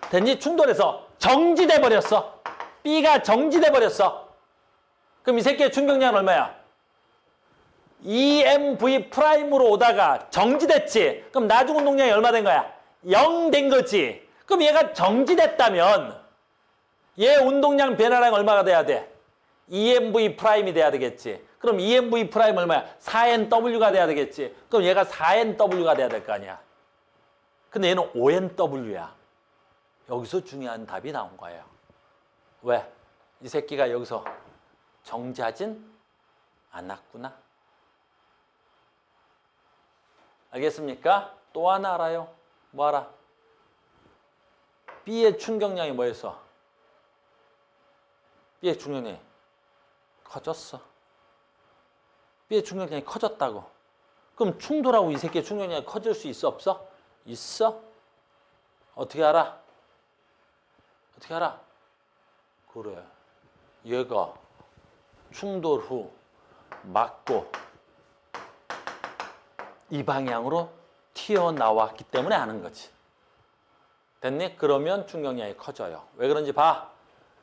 됐니? 충돌해서 정지돼 버렸어. B가 정지돼 버렸어. 그럼 이 새끼의 충격량은 얼마야? EMV 프라임으로 오다가 정지됐지. 그럼 나중 운동량이 얼마 된 거야? 0 된 거지. 그럼 얘가 정지됐다면 얘 운동량 변화량 얼마가 돼야 돼? EMV 프라임이 돼야 되겠지. 그럼 EMV 프라임 얼마야? 4NW가 돼야 되겠지. 그럼 얘가 4NW가 돼야 될 거 아니야. 근데 얘는 5NW야. 여기서 중요한 답이 나온 거예요. 왜? 이 새끼가 여기서 정지하진 않았구나. 알겠습니까? 또 하나 알아요. 뭐 알아? B의 충격량이 뭐였어? B의 충격량이 커졌어. B의 충격량이 커졌다고. 그럼 충돌하고 이 새끼의 충격량이 커질 수 있어? 없어? 있어? 어떻게 알아? 어떻게 알아? 그래. 얘가 충돌 후 맞고 이 방향으로 튀어나왔기 때문에 아는 거지. 됐니? 그러면 충격량이 커져요. 왜 그런지 봐.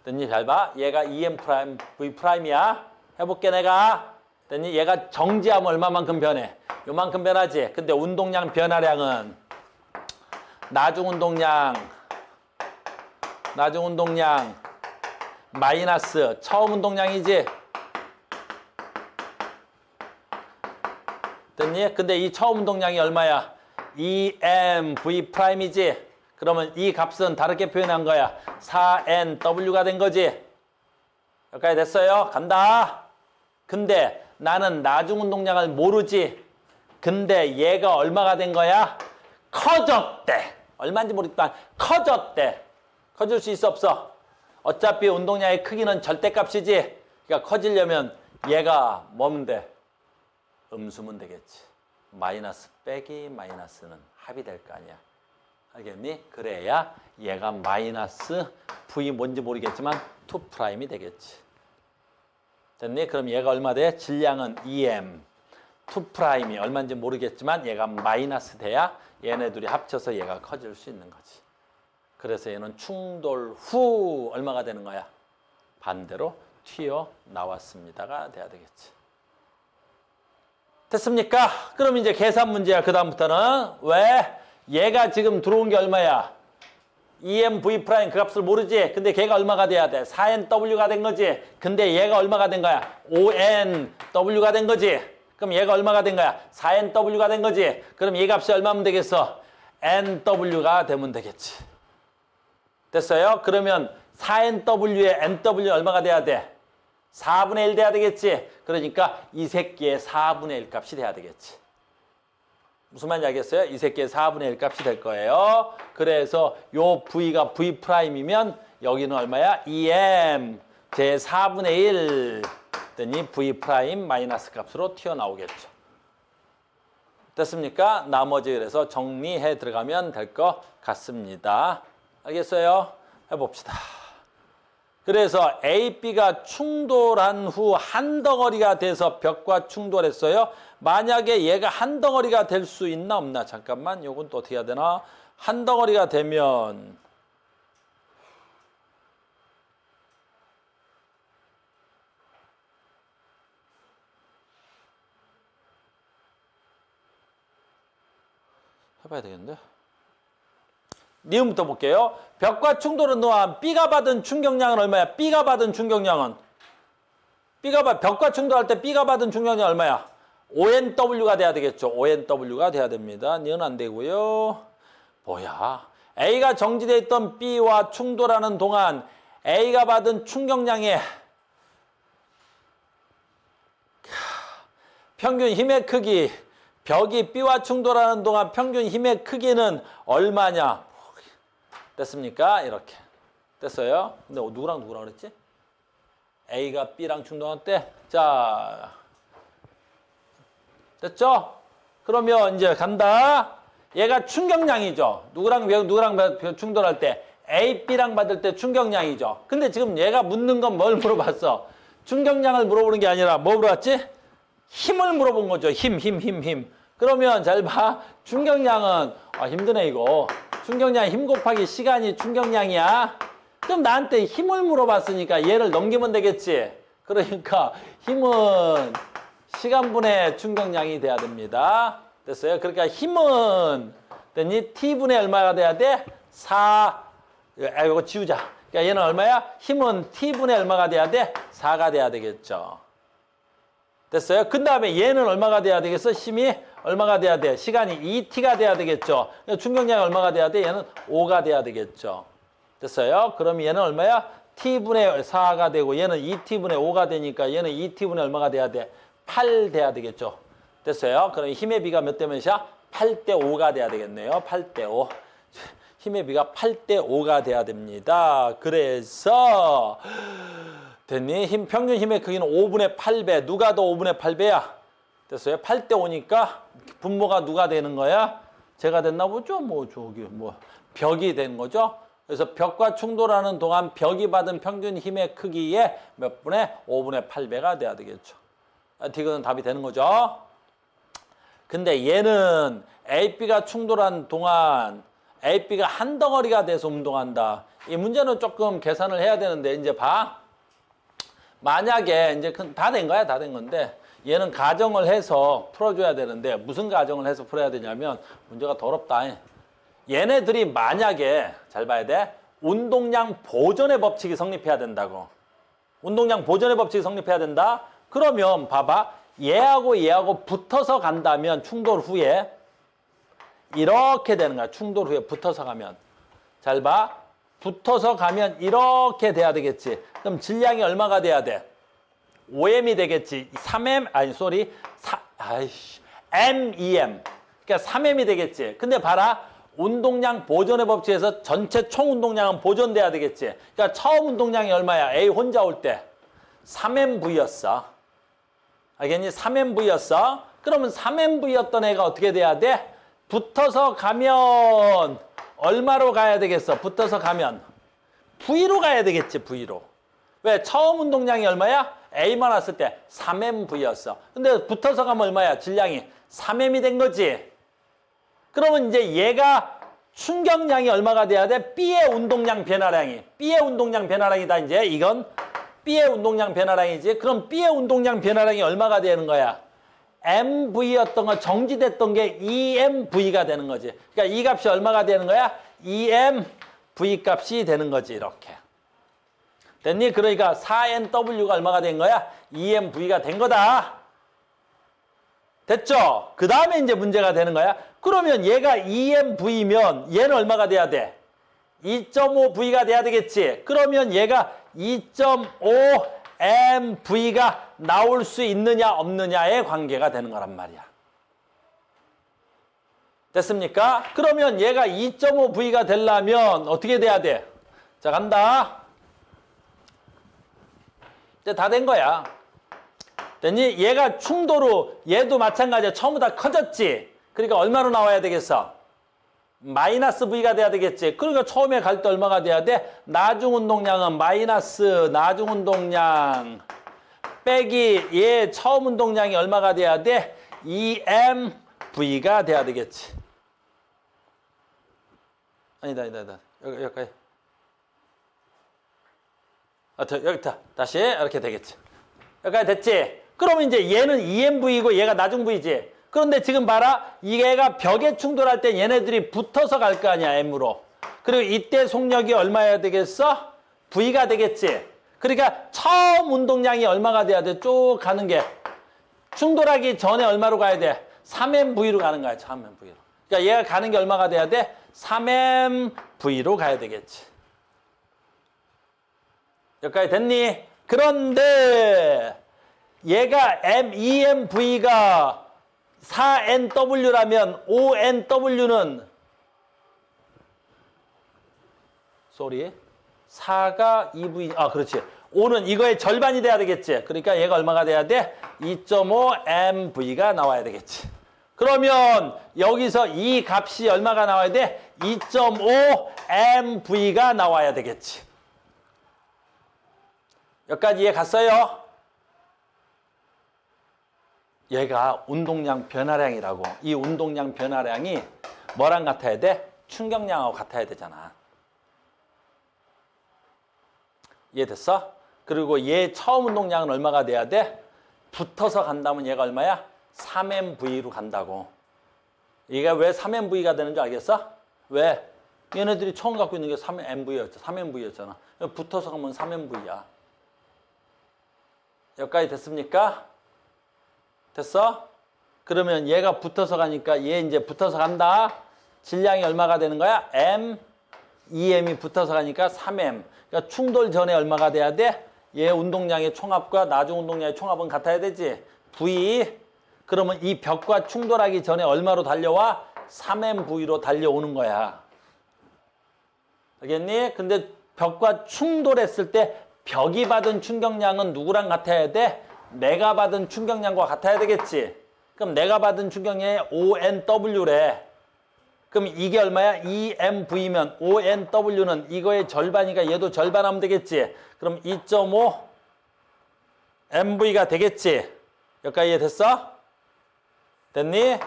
됐니? 잘 봐. 얘가 EM 프라임, V 프라임이야. 해볼게 내가. 됐니? 얘가 정지하면 얼마만큼 변해? 요만큼 변하지. 근데 운동량 변화량은 나중 운동량 마이너스 처음 운동량이지. 됐니? 근데 이 처음 운동량이 얼마야? EMV 프라임이지. 그러면 이 값은 다르게 표현한 거야. 4NW가 된 거지. 여기까지 됐어요? 간다. 근데 나는 나중 운동량을 모르지. 근데 얘가 얼마가 된 거야? 커졌대. 얼마인지 모르겠지만 커졌대. 커질 수 있어 없어? 어차피 운동량의 크기는 절대값이지. 그러니까 커지려면 얘가 뭐면 돼? 음수면 되겠지. 마이너스 빼기 마이너스는 합이 될 거 아니야. 알겠니? 그래야 얘가 마이너스 V 뭔지 모르겠지만 2'이 되겠지. 됐니? 그럼 얘가 얼마 돼? 질량은 EM 2'이 얼마인지 모르겠지만 얘가 마이너스 돼야 얘네 둘이 합쳐서 얘가 커질 수 있는 거지. 그래서 얘는 충돌 후 얼마가 되는 거야? 반대로 튀어나왔습니다가 돼야 되겠지. 됐습니까? 그럼 이제 계산 문제야. 그 다음부터는 왜? 얘가 지금 들어온 게 얼마야? EMV 프라임 그 값을 모르지? 근데 걔가 얼마가 돼야 돼? 4NW가 된 거지? 근데 얘가 얼마가 된 거야? 5NW가 된 거지? 그럼 얘가 얼마가 된 거야? 4NW가 된 거지? 그럼 얘 값이 얼마면 되겠어? NW가 되면 되겠지. 됐어요? 그러면 4NW에 NW 얼마가 돼야 돼? 4분의 1 돼야 되겠지. 그러니까 이 새끼의 4분의 1 값이 돼야 되겠지. 무슨 말인지 알겠어요? 이 새끼의 4분의 1 값이 될 거예요. 그래서 요 V가 V'이면 여기는 얼마야? 2M 제 4분의 1 했더니 V' 마이너스 값으로 튀어나오겠죠. 됐습니까? 나머지 그래서 정리해 들어가면 될 것 같습니다. 알겠어요? 해봅시다. 그래서 A, B가 충돌한 후 한 덩어리가 돼서 벽과 충돌했어요. 만약에 얘가 한 덩어리가 될 수 있나 없나? 잠깐만, 요건 또 어떻게 해야 되나? 한 덩어리가 되면 해봐야 되겠는데? 니은부터 볼게요. 벽과 충돌은 동안 B가 받은 충격량은 얼마야? B가 받은 충격량은 벽과 충돌할 때 B가 받은 충격량이 얼마야? ONW가 돼야 되겠죠. ONW가 돼야 됩니다. 니은 안 되고요. 뭐야? A가 정지되어 있던 B와 충돌하는 동안 A가 받은 충격량의 평균 힘의 크기, 벽이 B와 충돌하는 동안 평균 힘의 크기는 얼마냐? 됐습니까? 이렇게. 됐어요? 근데 누구랑 그랬지? A가 B랑 충돌할 때. 자. 됐죠? 그러면 이제 간다. 얘가 충격량이죠. 누구랑 충돌할 때? A, B랑 받을 때 충격량이죠. 근데 지금 얘가 묻는 건 뭘 물어봤어? 충격량을 물어보는 게 아니라 뭐 물어봤지? 힘을 물어본 거죠. 힘. 그러면 잘 봐. 충격량은 힘드네 이거. 충격량 힘 곱하기 시간이 충격량이야. 그럼 나한테 힘을 물어봤으니까 얘를 넘기면 되겠지. 그러니까 힘은 시간분의 충격량이 돼야 됩니다. 됐어요? 그러니까 힘은 됐니? T분의 얼마가 돼야 돼? 4. 이거 지우자. 그러니까 얘는 얼마야? 힘은 T분의 얼마가 돼야 돼? 4가 돼야 되겠죠. 됐어요? 그 다음에 얘는 얼마가 돼야 되겠어? 힘이 얼마가 돼야 돼? 시간이 2t가 돼야 되겠죠. 충격량이 얼마가 돼야 돼? 얘는 5가 돼야 되겠죠. 됐어요? 그럼 얘는 얼마야? t분의 4가 되고 얘는 2t분의 5가 되니까 얘는 2t분의 얼마가 돼야 돼? 8 돼야 되겠죠. 됐어요? 그럼 힘의 비가 몇 대 몇이야? 8대 5가 돼야 되겠네요. 8대 5. 힘의 비가 8대 5가 돼야 됩니다. 그래서 됐니? 평균 힘의 크기는 5분의 8배. 누가 더 5분의 8배야? 됐어요? 8대 5니까 분모가 누가 되는 거야? 제가 됐나 보죠? 벽이 되는 거죠? 그래서 벽과 충돌하는 동안 벽이 받은 평균 힘의 크기의 몇 분의? 5분의 8배가 돼야 되겠죠. 이거는 답이 되는 거죠. 근데 얘는 AB가 충돌한 동안 AB가 한 덩어리가 돼서 운동한다. 이 문제는 조금 계산을 해야 되는데 이제 봐. 만약에 이제 다 된 거야. 다 된 건데 얘는 가정을 해서 풀어줘야 되는데 무슨 가정을 해서 풀어야 되냐면 문제가 더럽다. 얘네들이 만약에 잘 봐야 돼. 운동량 보존의 법칙이 성립해야 된다고. 운동량 보존의 법칙이 성립해야 된다. 그러면 봐봐. 얘하고 붙어서 간다면 충돌 후에 이렇게 되는 거야. 충돌 후에 붙어서 가면. 잘 봐. 붙어서 가면 이렇게 돼야 되겠지. 그럼 질량이 얼마가 돼야 돼? 5m이 되겠지. 3m, MEM. 그러니까 3m이 되겠지. 근데 봐라. 운동량 보존의 법칙에서 전체 총 운동량은 보존돼야 되겠지. 그러니까 처음 운동량이 얼마야? A 혼자 올 때 3mV였어. 알겠니? 3mV였어. 그러면 3mV였던 애가 어떻게 돼야 돼? 붙어서 가면 얼마로 가야 되겠어? 붙어서 가면 V로 가야 되겠지. V로. 왜? 처음 운동량이 얼마야? A만 왔을 때 3mV였어. 근데 붙어서 가면 얼마야? 질량이 3m이 된 거지. 그러면 이제 얘가 충격량이 얼마가 돼야 돼? B의 운동량 변화량이. B의 운동량 변화량이다. 이제 이건 B의 운동량 변화량이지. 그럼 B의 운동량 변화량이 얼마가 되는 거야? MV였던 거 정지됐던 게 EMV가 되는 거지. 그러니까 이 값이 얼마가 되는 거야? EMV 값이 되는 거지. 이렇게. 됐니? 그러니까 4NW가 얼마가 된 거야? EMV가 된 거다. 됐죠? 그 다음에 이제 문제가 되는 거야. 그러면 얘가 EMV면 얘는 얼마가 돼야 돼? 2.5V가 돼야 되겠지. 그러면 얘가 2.5 MV가 나올 수 있느냐 없느냐의 관계가 되는 거란 말이야. 됐습니까? 그러면 얘가 2.5V가 되려면 어떻게 돼야 돼? 자, 간다. 이제 다 된 거야. 됐니? 얘가 충도로 얘도 마찬가지야. 처음보다 커졌지? 그러니까 얼마로 나와야 되겠어? 마이너스 V가 돼야 되겠지. 그러니까 처음에 갈 때 얼마가 돼야 돼? 나중 운동량은 마이너스 나중 운동량 빼기 얘 처음 운동량이 얼마가 돼야 돼? 2mV가 돼야 되겠지. 아니다. 여기까지. 여기 다 다시 이렇게 되겠지. 여기까지 됐지? 그러면 이제 얘는 2mV이고 얘가 나중 V지. 그런데 지금 봐라. 얘가 벽에 충돌할 때 얘네들이 붙어서 갈 거 아니야, M으로. 그리고 이때 속력이 얼마여야 되겠어? V가 되겠지. 그러니까 처음 운동량이 얼마가 돼야 돼? 쭉 가는 게. 충돌하기 전에 얼마로 가야 돼? 3mV로 가는 거야, 3mV로. 그러니까 얘가 가는 게 얼마가 돼야 돼? 3mV로 가야 되겠지. 여기까지 됐니? 그런데 얘가 EMV가 4NW라면 5NW는 4가 2V, 그렇지. 5는 이거의 절반이 돼야 되겠지. 그러니까 얘가 얼마가 돼야 돼? 2.5MV가 나와야 되겠지. 그러면 여기서 이 값이 얼마가 나와야 돼? 2.5MV가 나와야 되겠지. 여기까지 이해 갔어요? 얘가 운동량 변화량이라고. 이 운동량 변화량이 뭐랑 같아야 돼? 충격량하고 같아야 되잖아. 이해됐어? 그리고 얘 처음 운동량은 얼마가 돼야 돼? 붙어서 간다면 얘가 얼마야? 3mV로 간다고. 얘가 왜 3mV가 되는 줄 알겠어? 왜? 얘네들이 처음 갖고 있는 게 3mV였잖아. 붙어서 가면 3mV야. 여기까지 됐습니까? 됐어? 그러면 얘가 붙어서 가니까 얘 이제 붙어서 간다. 질량이 얼마가 되는 거야? M, 2M이 붙어서 가니까 3M. 그러니까 충돌 전에 얼마가 돼야 돼? 얘 운동량의 총합과 나중 운동량의 총합은 같아야 되지. V. 그러면 이 벽과 충돌하기 전에 얼마로 달려와? 3MV로 달려오는 거야. 알겠니? 근데 벽과 충돌했을 때 벽이 받은 충격량은 누구랑 같아야 돼? 내가 받은 충격량과 같아야 되겠지. 그럼 내가 받은 충격량이 5NW래. 그럼 이게 얼마야? 2MV면 5NW는 이거의 절반이니까 얘도 절반하면 되겠지. 그럼 2.5MV가 되겠지. 여기까지 이해됐어? 됐니?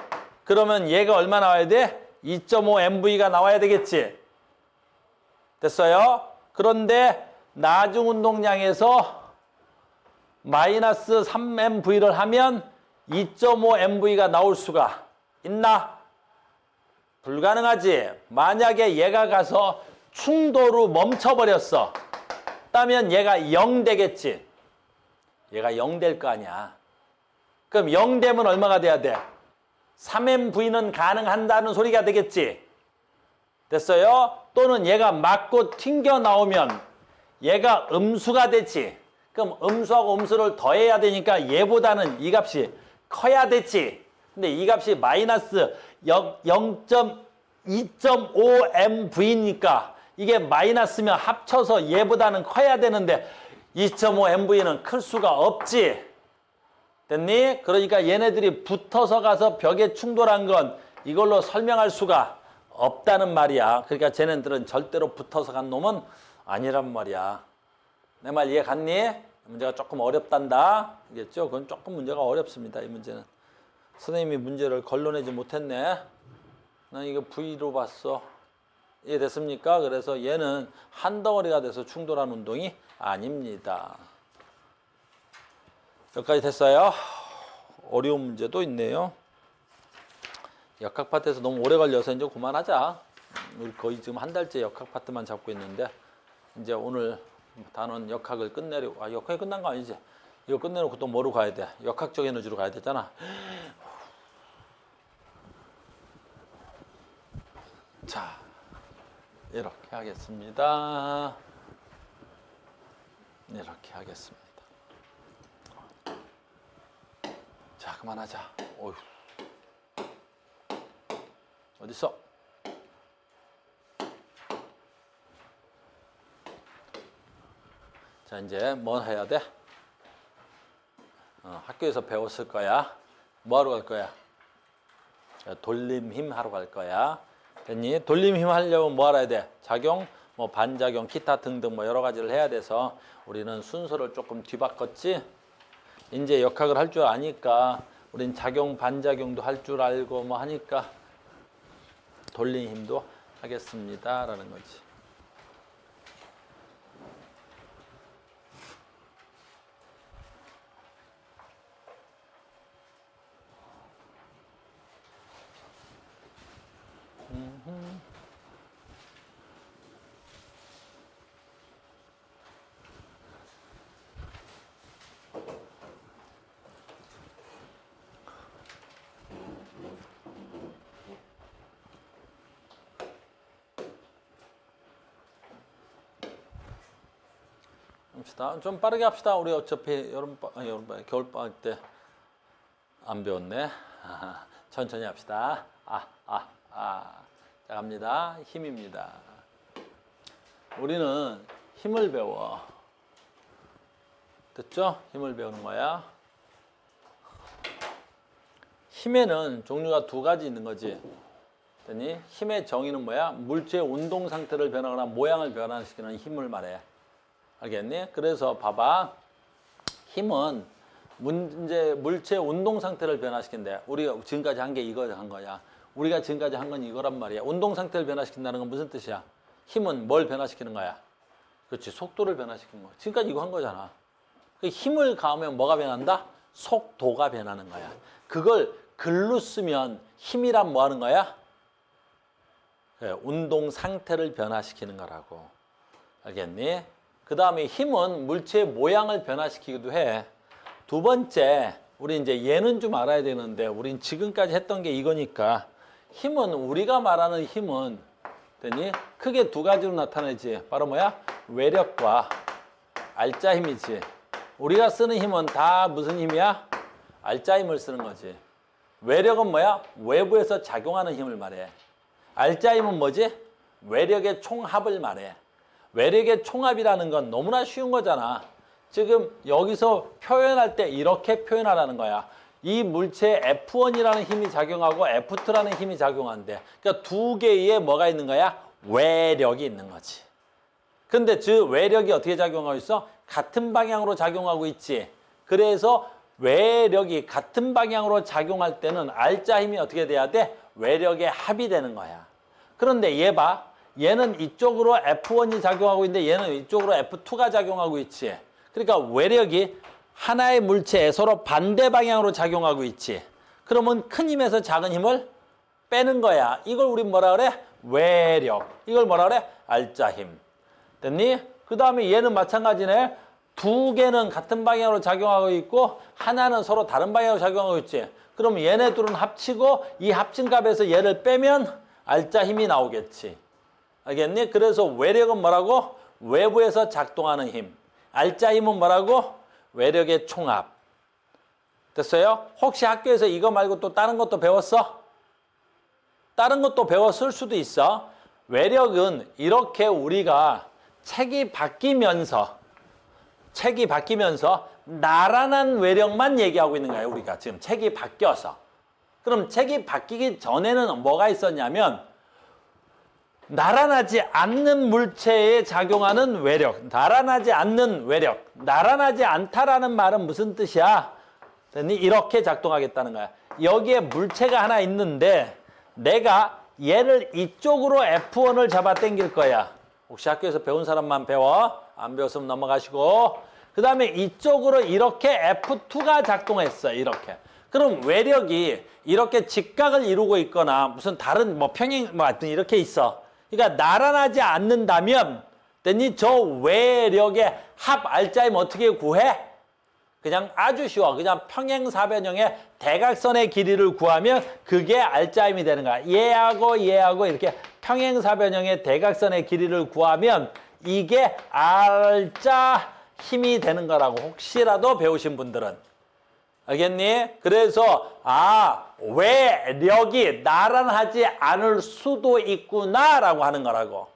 그러면 얘가 얼마 나와야 돼? 2.5MV가 나와야 되겠지. 됐어요? 그런데 나중 운동량에서 마이너스 3MV를 하면 2.5MV가 나올 수가 있나? 불가능하지. 만약에 얘가 가서 충돌로 멈춰버렸어. 그러면 얘가 0 되겠지. 얘가 0 될 거 아니야. 그럼 0 되면 얼마가 돼야 돼? 3MV는 가능한다는 소리가 되겠지. 됐어요? 또는 얘가 맞고 튕겨 나오면 얘가 음수가 되지. 그럼 음수하고 음수를 더해야 되니까 얘보다는 이 값이 커야 되지. 근데 이 값이 마이너스 2.5MV니까 이게 마이너스면 합쳐서 얘보다는 커야 되는데 2.5MV는 클 수가 없지. 됐니? 그러니까 얘네들이 붙어서 가서 벽에 충돌한 건 이걸로 설명할 수가 없다는 말이야. 그러니까 쟤네들은 절대로 붙어서 간 놈은 아니란 말이야. 내 말 이해 갔니? 문제가 조금 어렵단다. 알겠죠? 그건 조금 문제가 어렵습니다. 이 문제는. 선생님이 문제를 걸러내지 못했네. 난 이거 V로 봤어. 이해됐습니까? 그래서 얘는 한 덩어리가 돼서 충돌한 운동이 아닙니다. 여기까지 됐어요? 어려운 문제도 있네요. 역학 파트에서 너무 오래 걸려서 이제 그만하자. 우리 거의 지금 한 달째 역학 파트만 잡고 있는데 이제 오늘 단원 역학을 끝내려고. 역학이 끝난 거 아니지? 이거 끝내놓고 또 뭐로 가야 돼? 역학적 에너지로 가야 되잖아. 자, 이렇게 하겠습니다. 이렇게 하겠습니다. 그만하자. 어휴. 어딨어? 자, 이제 뭐 해야 돼? 학교에서 배웠을 거야. 뭐 하러 갈 거야? 돌림힘 하러 갈 거야. 됐니? 돌림힘 하려면 뭐 알아야 돼? 작용, 뭐 반작용, 기타 등등 뭐 여러 가지를 해야 돼서 우리는 순서를 조금 뒤바꿨지? 이제 역학을 할 줄 아니까 우린 작용, 반작용도 할 줄 알고 뭐 하니까 돌림힘도 하겠습니다. 라는 거지. 합시다. 좀 빠르게 합시다. 우리 어차피 겨울방학 때 안 배웠네. 천천히 합시다. 자, 갑니다. 힘입니다. 우리는 힘을 배워. 됐죠? 힘을 배우는 거야. 힘에는 종류가 두 가지 있는 거지. 됐니? 힘의 정의는 뭐야? 물체의 운동 상태를 변하거나 모양을 변화시키는 힘을 말해. 알겠니? 그래서 봐봐. 힘은 물체의 운동 상태를 변화시킨대. 우리가 지금까지 한 게 이거 한 거야. 우리가 지금까지 한 건 이거란 말이야. 운동 상태를 변화시킨다는 건 무슨 뜻이야? 힘은 뭘 변화시키는 거야? 그렇지. 속도를 변화시키는 거야. 지금까지 이거 한 거잖아. 힘을 가하면 뭐가 변한다? 속도가 변하는 거야. 그걸 글로 쓰면 힘이란 뭐 하는 거야? 운동 상태를 변화시키는 거라고. 알겠니? 그 다음에 힘은 물체의 모양을 변화시키기도 해. 두 번째, 우리 이제 얘는 좀 알아야 되는데, 우린 지금까지 했던 게 이거니까, 힘은, 우리가 말하는 힘은, 되니? 크게 두 가지로 나타내지. 바로 뭐야? 외력과 알짜 힘이지. 우리가 쓰는 힘은 다 무슨 힘이야? 알짜 힘을 쓰는 거지. 외력은 뭐야? 외부에서 작용하는 힘을 말해. 알짜 힘은 뭐지? 외력의 총합을 말해. 외력의 총합이라는 건 너무나 쉬운 거잖아. 지금 여기서 표현할 때 이렇게 표현하라는 거야. 이 물체에 F1이라는 힘이 작용하고 F2라는 힘이 작용한대. 그러니까 두 개의 뭐가 있는 거야? 외력이 있는 거지. 근데 그 외력이 어떻게 작용하고 있어? 같은 방향으로 작용하고 있지. 그래서 외력이 같은 방향으로 작용할 때는 알짜 힘이 어떻게 돼야 돼? 외력의 합이 되는 거야. 그런데 얘 봐. 얘는 이쪽으로 F1이 작용하고 있는데 얘는 이쪽으로 F2가 작용하고 있지. 그러니까 외력이 하나의 물체에 서로 반대 방향으로 작용하고 있지. 그러면 큰 힘에서 작은 힘을 빼는 거야. 이걸 우리 뭐라 그래? 외력. 이걸 뭐라 그래? 알짜 힘. 됐니? 그 다음에 얘는 마찬가지네. 두 개는 같은 방향으로 작용하고 있고 하나는 서로 다른 방향으로 작용하고 있지. 그럼 얘네 둘은 합치고 이 합친 값에서 얘를 빼면 알짜 힘이 나오겠지. 알겠니? 그래서 외력은 뭐라고? 외부에서 작동하는 힘. 알짜 힘은 뭐라고? 외력의 총합. 됐어요? 혹시 학교에서 이거 말고 또 다른 것도 배웠어? 다른 것도 배웠을 수도 있어. 외력은 이렇게 우리가 책이 바뀌면서 나란한 외력만 얘기하고 있는 거예요. 우리가 지금 책이 바뀌어서. 그럼 책이 바뀌기 전에는 뭐가 있었냐면 나란하지 않는 물체에 작용하는 외력. 나란하지 않는 외력. 나란하지 않다라는 말은 무슨 뜻이야? 이렇게 작동하겠다는 거야. 여기에 물체가 하나 있는데 내가 얘를 이쪽으로 F1을 잡아 당길 거야. 혹시 학교에서 배운 사람만 배워? 안 배웠으면 넘어가시고. 그 다음에 이쪽으로 이렇게 F2가 작동했어. 이렇게. 그럼 외력이 이렇게 직각을 이루고 있거나 무슨 다른 뭐 평행 뭐 하여튼 이렇게 있어. 그러니까 나란하지 않는다면 저 외력의 합 알짜임 어떻게 구해? 그냥 아주 쉬워. 그냥 평행사변형의 대각선의 길이를 구하면 그게 알짜임이 되는 거야. 얘하고 이렇게 평행사변형의 대각선의 길이를 구하면 이게 알짜 힘이 되는 거라고 혹시라도 배우신 분들은. 알겠니? 그래서 외력이 나란하지 않을 수도 있구나라고 하는 거라고.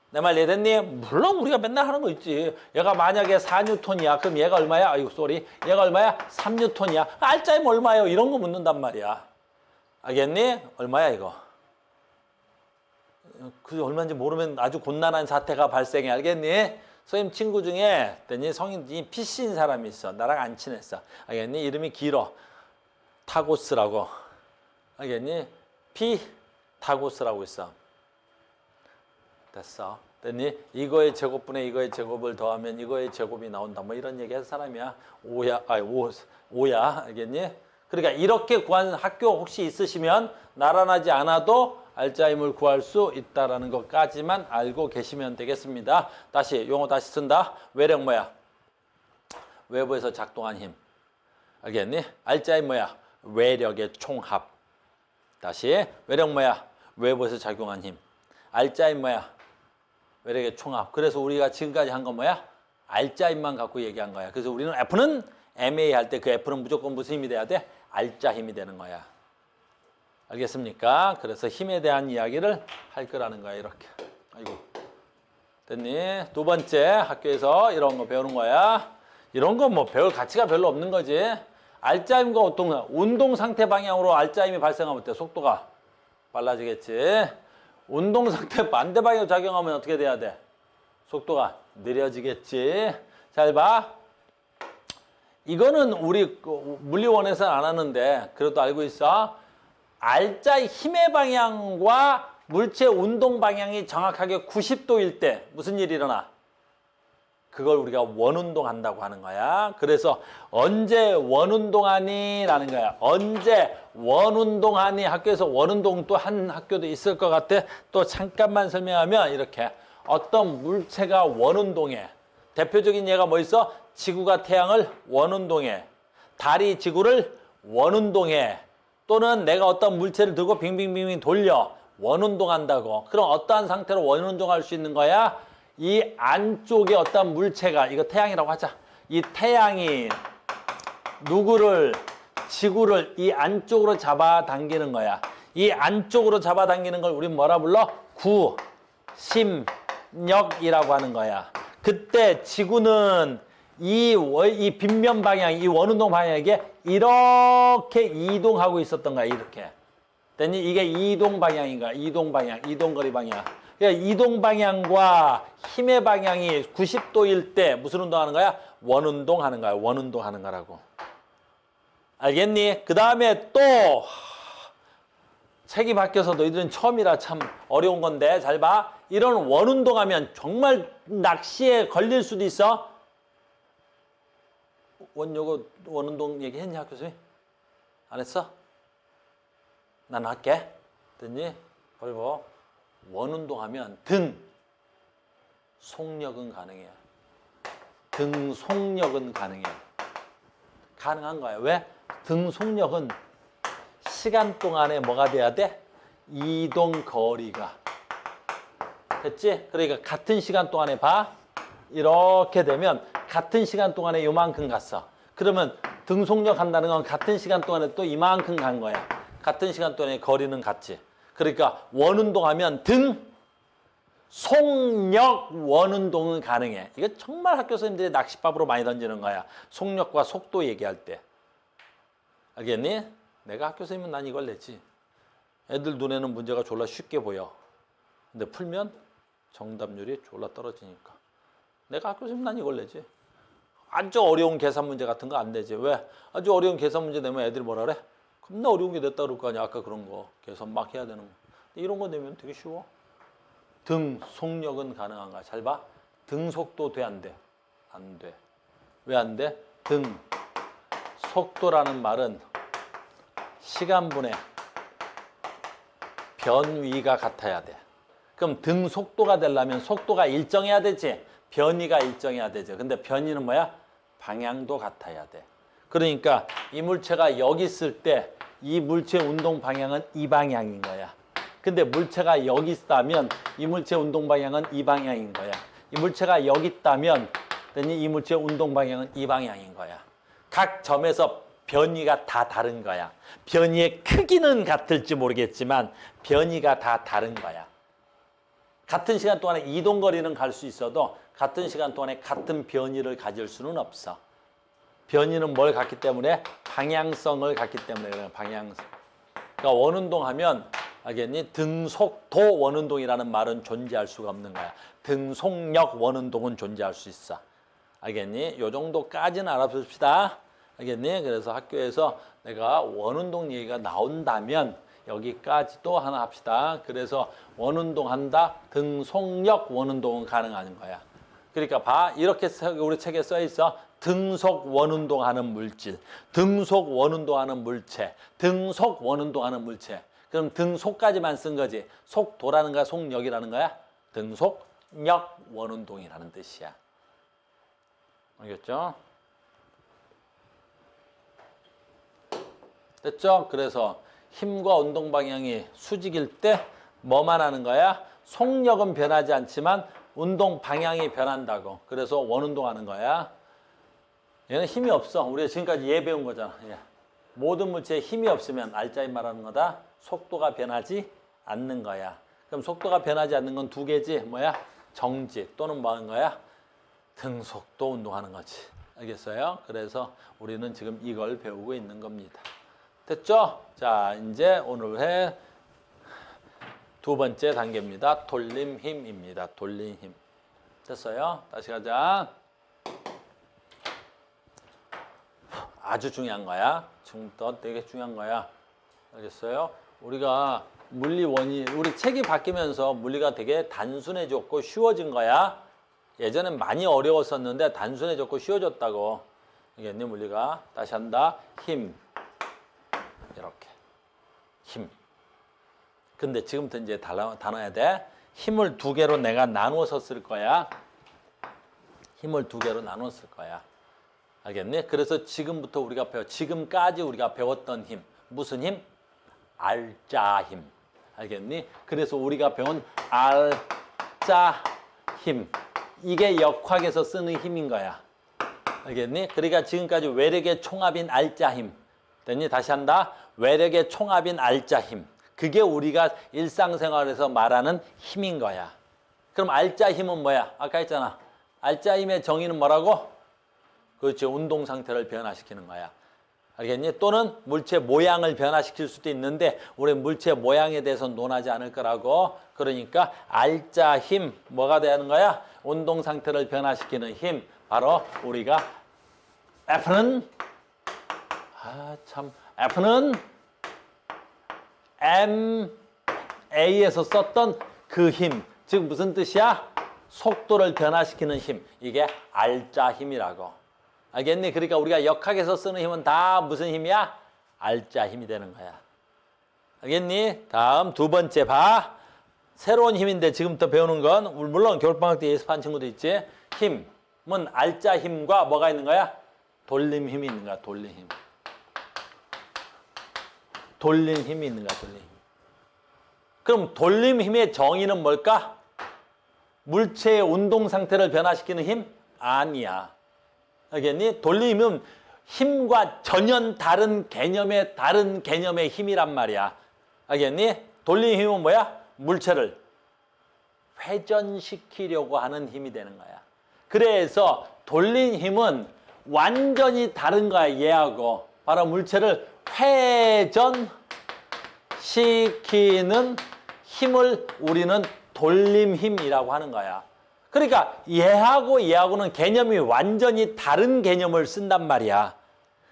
내 말 이해됐니? 물론 우리가 맨날 하는 거 있지. 얘가 만약에 4뉴턴이야. 그럼 얘가 얼마야? 아이고 쏘리. 얘가 얼마야? 3뉴턴이야. 알짜이면 얼마예요? 이런 거 묻는단 말이야. 알겠니? 얼마야 이거? 그 얼마인지 모르면 아주 곤란한 사태가 발생해. 알겠니? 선생님 친구 중에 성인이 PC인 사람이 있어. 나랑 안 친했어. 알겠니? 이름이 길어. 타고스라고. 알겠니? 타고스라고 있어. 됐어. 됐니? 이거의 제곱분에 이거의 제곱을 더하면 이거의 제곱이 나온다. 뭐 이런 얘기 할 사람이야. 오야. 알겠니? 그러니까 이렇게 구한 학교 혹시 있으시면 나란하지 않아도 알짜임을 구할 수 있다라는 것까지만 알고 계시면 되겠습니다. 다시 용어 다시 쓴다. 외력 뭐야? 외부에서 작동한 힘. 알겠니? 알짜임 뭐야? 외력의 총합. 다시 외력 뭐야? 외부에서 작용한 힘. 알짜임 뭐야? 외력의 총합. 그래서 우리가 지금까지 한 건 뭐야? 알짜임만 갖고 얘기한 거야. 그래서 우리는 F는 MA 할 때 그 F는 무조건 무슨 힘이 돼야 돼? 알짜 힘이 되는 거야. 알겠습니까? 그래서 힘에 대한 이야기를 할 거라는 거야. 이렇게. 아이고. 됐니? 두 번째 학교에서 이런 거 배우는 거야. 이런 건 뭐 배울 가치가 별로 없는 거지. 알짜임과 운동 상태 방향으로 알짜임이 발생하면 어때? 속도가 빨라지겠지. 운동 상태 반대 방향으로 작용하면 어떻게 돼야 돼? 속도가 느려지겠지. 잘 봐. 이거는 우리 물리원에서는 안 하는데 그래도 알고 있어. 알짜의 힘의 방향과 물체 운동 방향이 정확하게 90도일 때 무슨 일이 일어나? 그걸 우리가 원운동 한다고 하는 거야. 그래서 언제 원운동하니? 라는 거야. 언제 원운동하니? 학교에서 원운동 또 한 학교도 있을 것 같아. 또 잠깐만 설명하면 이렇게 어떤 물체가 원운동해. 대표적인 예가 뭐 있어? 지구가 태양을 원운동해. 달이 지구를 원운동해. 또는 내가 어떤 물체를 들고 빙빙빙빙 돌려. 원운동한다고. 그럼 어떠한 상태로 원운동할 수 있는 거야? 이 안쪽에 어떤 물체가, 이거 태양이라고 하자. 이 태양이 누구를, 지구를 이 안쪽으로 잡아당기는 거야. 이 안쪽으로 잡아당기는 걸 우린 뭐라 불러? 구심력이라고 하는 거야. 그때 지구는 이 빗면 방향, 이 원운동 방향에 이렇게 이동하고 있었던 거야. 이렇게. 됐니? 이게 이동 방향인 거야. 이동 방향, 이동거리 방향. 그러니까 이동 방향과 힘의 방향이 90도일 때 무슨 운동하는 거야? 원운동 하는 거야. 원운동 하는 거라고. 알겠니? 그 다음에 또 책이 바뀌어서 너희들은 처음이라 참 어려운 건데 잘 봐. 이런 원운동 하면 정말 낚시에 걸릴 수도 있어. 원운동 얘기했니 학교 선생님? 안 했어? 난 할게. 됐니? 그리고 원운동하면 등 속력은 가능해요. 등 속력은 가능해요. 가능한 거야. 왜? 등 속력은 시간 동안에 뭐가 돼야 돼? 이동 거리가. 됐지? 그러니까 같은 시간 동안에 봐. 이렇게 되면 같은 시간 동안에 요만큼 갔어. 그러면 등 속력 한다는 건 같은 시간 동안에 또 이만큼 간 거야. 같은 시간 동안에 거리는 같지. 그러니까 원운동하면 등 속력 원운동은 가능해. 이거 정말 학교 선생님들이 낚싯밥으로 많이 던지는 거야. 속력과 속도 얘기할 때. 알겠니? 내가 학교 선생님은 난 이걸 냈지. 애들 눈에는 문제가 졸라 쉽게 보여. 근데 풀면 정답률이 졸라 떨어지니까. 내가 학교 선생님 난 이걸 내지. 아주 어려운 계산 문제 같은 거 안 내지. 왜? 아주 어려운 계산 문제 내면 애들이 뭐라 그래? 겁나 어려운 게 냈다 그럴 거 아니야. 아까 그런 거. 계산 막 해야 되는 거. 이런 거 내면 되게 쉬워. 등 속력은 가능한가? 잘 봐. 등 속도 돼, 안 돼? 안 돼. 왜 안 돼? 등 속도라는 말은 시간분의 변위가 같아야 돼. 그럼 등 속도가 되려면 속도가 일정해야 되지. 변위가 일정해야 되죠. 근데 변위는 뭐야? 방향도 같아야 돼. 그러니까 이 물체가 여기 있을 때 이 물체의 운동 방향은 이 방향인 거야. 근데 물체가 여기 있다면 이 물체의 운동 방향은 이 방향인 거야. 이 물체가 여기 있다면 이 물체의 운동 방향은 이 방향인 거야. 각 점에서 변이가 다 다른 거야. 변이의 크기는 같을지 모르겠지만 변이가 다 다른 거야. 같은 시간 동안에 이동거리는 갈 수 있어도 같은 시간 동안에 같은 변이를 가질 수는 없어. 변이는 뭘 갖기 때문에? 방향성을 갖기 때문에 그래요. 방향성. 그러니까 원운동 하면 알겠니? 등속도 원운동이라는 말은 존재할 수가 없는 거야. 등속력 원운동은 존재할 수 있어. 알겠니? 요 정도까지는 알아봅시다. 알겠니? 그래서 학교에서 내가 원운동 얘기가 나온다면 여기까지도 하나 합시다. 그래서 원운동 한다. 등속력 원운동은 가능한 거야. 그러니까 봐. 이렇게 우리 책에 써 있어. 등속 원운동하는 물질, 등속 원운동하는 물체, 등속 원운동하는 물체. 그럼 등속까지만 쓴 거지. 속도라는 거야, 속력이라는 거야? 등속력 원운동이라는 뜻이야. 알겠죠? 됐죠? 그래서 힘과 운동 방향이 수직일 때 뭐만 하는 거야? 속력은 변하지 않지만 운동 방향이 변한다고. 그래서 원운동 하는 거야. 얘는 힘이 없어. 우리가 지금까지 얘 배운 거잖아. 예. 모든 물체에 힘이 없으면 알짜이 말하는 거다. 속도가 변하지 않는 거야. 그럼 속도가 변하지 않는 건 두 개지. 뭐야? 정지 또는 뭐 하는 거야? 등속도 운동하는 거지. 알겠어요? 그래서 우리는 지금 이걸 배우고 있는 겁니다. 됐죠? 자, 이제 오늘 회 두 번째 단계입니다. 돌림 힘입니다. 돌림 힘. 됐어요? 다시 가자. 아주 중요한 거야. 지금부터 되게 중요한 거야. 알겠어요? 우리가 물리 원이, 우리 책이 바뀌면서 물리가 되게 단순해졌고 쉬워진 거야. 예전엔 많이 어려웠었는데 단순해졌고 쉬워졌다고. 알겠니? 물리가. 다시 한다. 힘. 이렇게. 힘. 근데 지금부터 이제 나눠야 돼. 힘을 두 개로 내가 나누어서 쓸 거야. 힘을 두 개로 나누어 쓸 거야. 알겠니? 그래서 지금부터 우리가 지금까지 우리가 배웠던 힘. 무슨 힘? 알짜 힘. 알겠니? 그래서 우리가 배운 알짜 힘. 이게 역학에서 쓰는 힘인 거야. 알겠니? 그러니까 지금까지 외력의 총합인 알짜 힘. 됐니? 다시 한다. 외력의 총합인 알짜 힘. 그게 우리가 일상생활에서 말하는 힘인 거야. 그럼 알짜 힘은 뭐야? 아까 했잖아. 알짜 힘의 정의는 뭐라고? 그렇죠. 운동 상태를 변화시키는 거야. 알겠니? 또는 물체 모양을 변화시킬 수도 있는데 우리 물체 모양에 대해서 논하지 않을 거라고. 그러니까 알짜 힘 뭐가 되는 거야? 운동 상태를 변화시키는 힘. 바로 우리가 F는 F는 MA에서 썼던 그 힘. 즉 무슨 뜻이야? 속도를 변화시키는 힘. 이게 알짜 힘이라고. 알겠니? 그러니까 우리가 역학에서 쓰는 힘은 다 무슨 힘이야? 알짜 힘이 되는 거야. 알겠니? 다음 두 번째 봐. 새로운 힘인데 지금부터 배우는 건 물론 겨울방학 때 예습한 친구도 있지. 힘은 알짜 힘과 뭐가 있는 거야? 돌림 힘이 있는 거야. 돌림 힘. 돌림 힘이 있는 거야. 돌림 힘. 그럼 돌림 힘의 정의는 뭘까? 물체의 운동 상태를 변화시키는 힘? 아니야. 알겠니? 돌림은 힘과 전혀 다른 개념의 힘이란 말이야. 알겠니? 돌림 힘은 뭐야? 물체를 회전시키려고 하는 힘이 되는 거야. 그래서 돌림 힘은 완전히 다른 거야. 얘하고. 바로 물체를 회전시키는 힘을 우리는 돌림 힘이라고 하는 거야. 그러니까 얘하고는 개념이 완전히 다른 개념을 쓴단 말이야.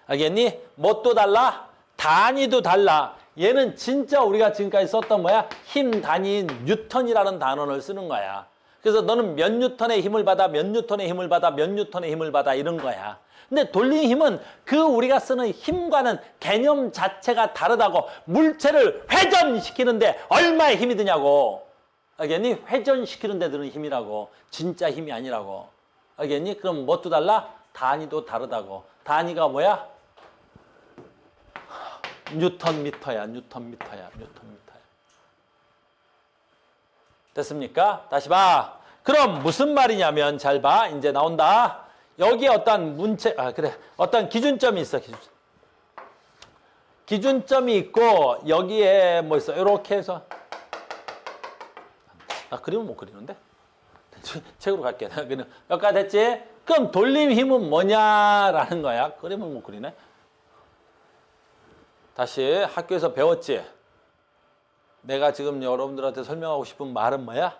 알겠니? 뭣도 달라? 단위도 달라. 얘는 진짜 우리가 지금까지 썼던 뭐야? 힘 단위 뉴턴이라는 단어를 쓰는 거야. 그래서 너는 몇 뉴턴의 힘을 받아, 몇 뉴턴의 힘을 받아, 몇 뉴턴의 힘을 받아 이런 거야. 근데 돌림 힘은 그 우리가 쓰는 힘과는 개념 자체가 다르다고. 물체를 회전시키는데 얼마의 힘이 드냐고. 알겠니? 회전시키는 데 드는 힘이라고. 진짜 힘이 아니라고. 알겠니? 그럼 뭣도 달라? 단위도 다르다고. 단위가 뭐야? 뉴턴미터야. 뉴턴미터야. 뉴턴미터야. 됐습니까? 다시 봐. 그럼 무슨 말이냐면 잘 봐. 이제 나온다. 여기에 어떤 어떤 기준점이 있어. 기준점. 기준점이 있고 여기에 뭐 있어? 이렇게 해서 나 그림은 못 그리는데? 책으로 갈게. 여기까지 됐지? 그럼 돌림 힘은 뭐냐라는 거야. 그림을 못 그리네. 다시 학교에서 배웠지? 내가 지금 여러분들한테 설명하고 싶은 말은 뭐야?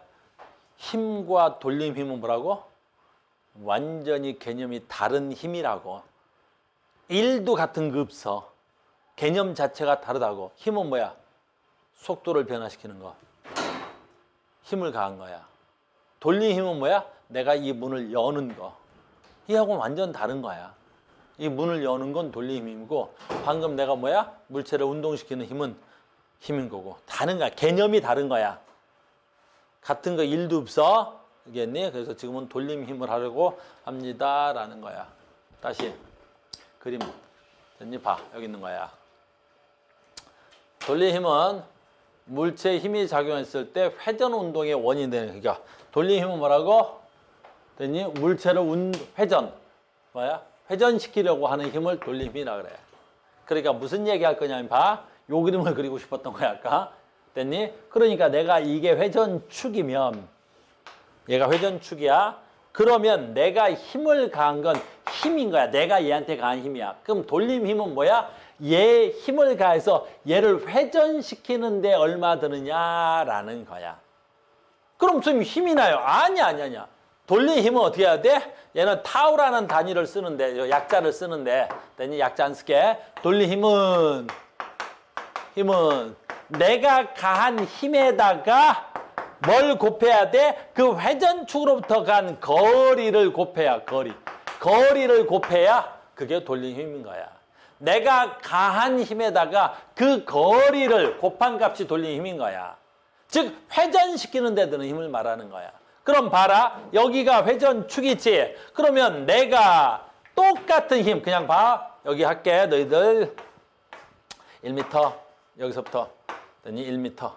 힘과 돌림 힘은 뭐라고? 완전히 개념이 다른 힘이라고. 일도 같은 거 없어. 개념 자체가 다르다고. 힘은 뭐야? 속도를 변화시키는 거. 힘을 가한 거야. 돌림 힘은 뭐야? 내가 이 문을 여는 거. 이하고는 완전 다른 거야. 이 문을 여는 건 돌림 힘이고 방금 내가 뭐야? 물체를 운동시키는 힘은 힘인 거고. 다른 거야. 개념이 다른 거야. 같은 거 일도 없어. 알겠니? 그래서 지금은 돌림 힘을 하려고 합니다라는 거야. 다시 그림 됐니? 봐. 여기 있는 거야. 돌림 힘은 물체에 힘이 작용했을 때 회전 운동의 원인이 되는 그러니까 돌림 힘은 뭐라고? 됐니? 물체를 회전 뭐야? 회전시키려고 하는 힘을 돌림 힘이라 그래. 그러니까 무슨 얘기할 거냐면 봐. 요 그림을 그리고 싶었던 거야 아까. 됐니? 그러니까 내가 이게 회전축이면 얘가 회전축이야. 그러면 내가 힘을 가한 건 힘인 거야. 내가 얘한테 가한 힘이야. 그럼 돌림 힘은 뭐야? 얘 힘을 가해서 얘를 회전시키는데 얼마 드느냐라는 거야. 그럼 선생님 힘이 나요? 아니야. 돌림 힘은 어떻게 해야 돼? 얘는 타우라는 단위를 쓰는데 약자를 쓰는데 됐니? 약자 안 쓸게. 돌림 힘은 내가 가한 힘에다가 뭘 곱해야 돼? 그 회전축으로부터 간 거리를 곱해야 거리를 곱해야 그게 돌림 힘인 거야. 내가 가한 힘에다가 그 거리를 곱한 값이 돌림 힘인 거야. 즉 회전시키는 데 드는 힘을 말하는 거야. 그럼 봐라. 여기가 회전축이지. 그러면 내가 똑같은 힘 그냥 봐. 여기 할게. 너희들 1m 여기서부터 됐니? 1m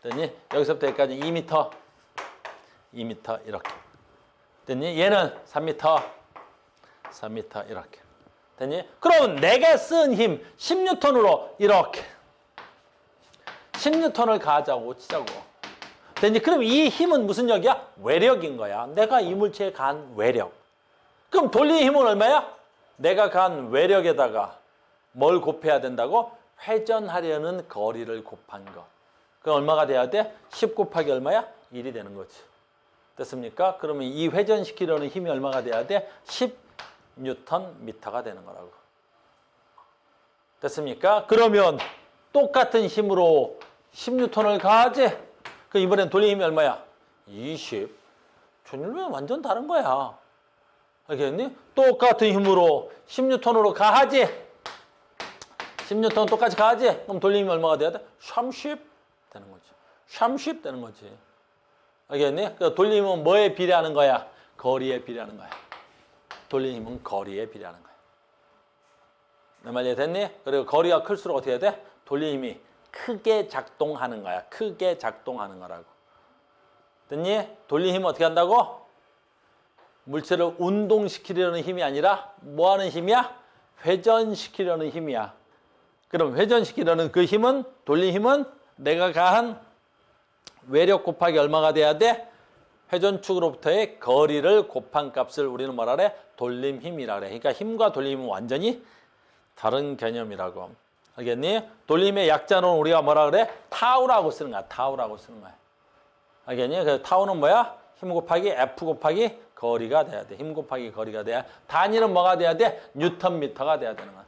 됐니? 여기서부터 여기까지 2m 2m 이렇게 됐니? 얘는 3m 이렇게 됐니? 그럼 내가 쓴 힘 10N으로 이렇게 10N을 가하자고 치자고 됐니? 그럼 이 힘은 무슨力이야? 외력인 거야. 내가 이 물체에 가한 외력. 그럼 돌리는 힘은 얼마야? 내가 가한 외력에다가 뭘 곱해야 된다고? 회전하려는 거리를 곱한 거. 그럼 얼마가 돼야 돼? 10 곱하기 얼마야? 1이 되는 거지. 됐습니까? 그러면 이 회전시키려는 힘이 얼마가 돼야 돼? 10Nm가 되는 거라고. 됐습니까? 그러면 똑같은 힘으로 10N을 가하지? 그 이번엔 돌리는 힘이 얼마야? 20. 전율면 완전 다른 거야. 알겠니? 똑같은 힘으로 10N으로 가하지? 10N 똑같이 가하지? 그럼 돌리는 힘이 얼마가 돼야 돼? 30 되는 거지. 30 되는 거지. 알겠니? 그 돌리는 힘은 뭐에 비례하는 거야? 거리에 비례하는 거야. 돌리는 힘은 거리에 비례하는 거야. 내 말 이해됐니? 그리고 거리가 클수록 어떻게 해야 돼? 돌리는 힘이 크게 작동하는 거야. 크게 작동하는 거라고. 됐니? 돌리는 힘은 어떻게 한다고? 물체를 운동시키려는 힘이 아니라 뭐 하는 힘이야? 회전시키려는 힘이야. 그럼 회전시키려는 그 힘은, 돌리는 힘은 내가 가한 외력 곱하기 얼마가 돼야 돼? 회전축으로부터의 거리를 곱한 값을 우리는 뭐라 그래? 돌림 힘이라 그래. 그러니까 힘과 돌림 힘은 완전히 다른 개념이라고. 알겠니? 돌림의 약자는 우리가 뭐라 그래? 타우라고 쓰는 거야. 타우라고 쓰는 거야. 알겠니? 그 타우는 뭐야? 힘 곱하기 F 곱하기 거리가 돼야 돼. 힘 곱하기 거리가 돼야. 단위는 뭐가 돼야 돼? 뉴턴미터가 돼야 되는 거야.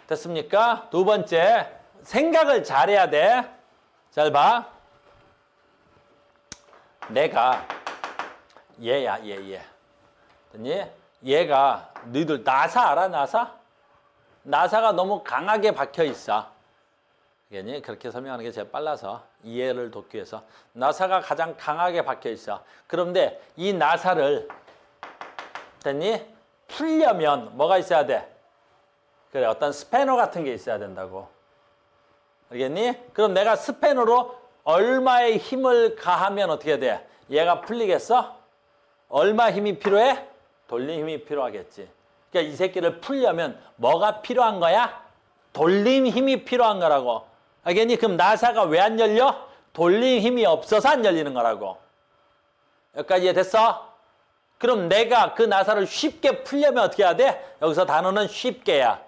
됐습니까? 두 번째, 생각을 잘해야 돼. 잘 봐. 내가 얘야, 얘. 됐니? 얘가 너희들 나사 알아? 나사? 나사가 너무 강하게 박혀 있어. 알겠니? 그렇게 설명하는 게 제일 빨라서 이해를 돕기 위해서. 나사가 가장 강하게 박혀 있어. 그런데 이 나사를 됐니? 풀려면 뭐가 있어야 돼? 그래, 어떤 스패너 같은 게 있어야 된다고. 알겠니? 그럼 내가 스패너로 얼마의 힘을 가하면 어떻게 돼? 얘가 풀리겠어? 얼마 힘이 필요해? 돌림 힘이 필요하겠지. 그러니까 이 새끼를 풀려면 뭐가 필요한 거야? 돌림 힘이 필요한 거라고. 알겠니? 그럼 나사가 왜 안 열려? 돌림 힘이 없어서 안 열리는 거라고. 여기까지 이해됐어? 그럼 내가 그 나사를 쉽게 풀려면 어떻게 해야 돼? 여기서 단어는 쉽게야.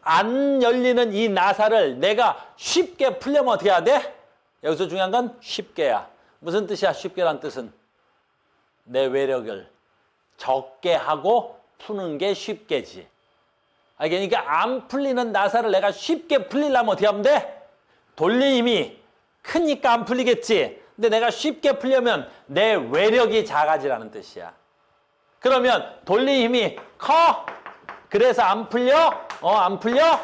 안 열리는 이 나사를 내가 쉽게 풀려면 어떻게 해야 돼? 여기서 중요한 건 쉽게야. 무슨 뜻이야? 쉽게란 뜻은 내 외력을 적게 하고 푸는 게 쉽게지. 그러니까 안 풀리는 나사를 내가 쉽게 풀리려면 어떻게 하면 돼? 돌리는 힘이 크니까 안 풀리겠지. 근데 내가 쉽게 풀려면 내 외력이 작아지라는 뜻이야. 그러면 돌리는 힘이 커. 그래서 안 풀려? 안 풀려?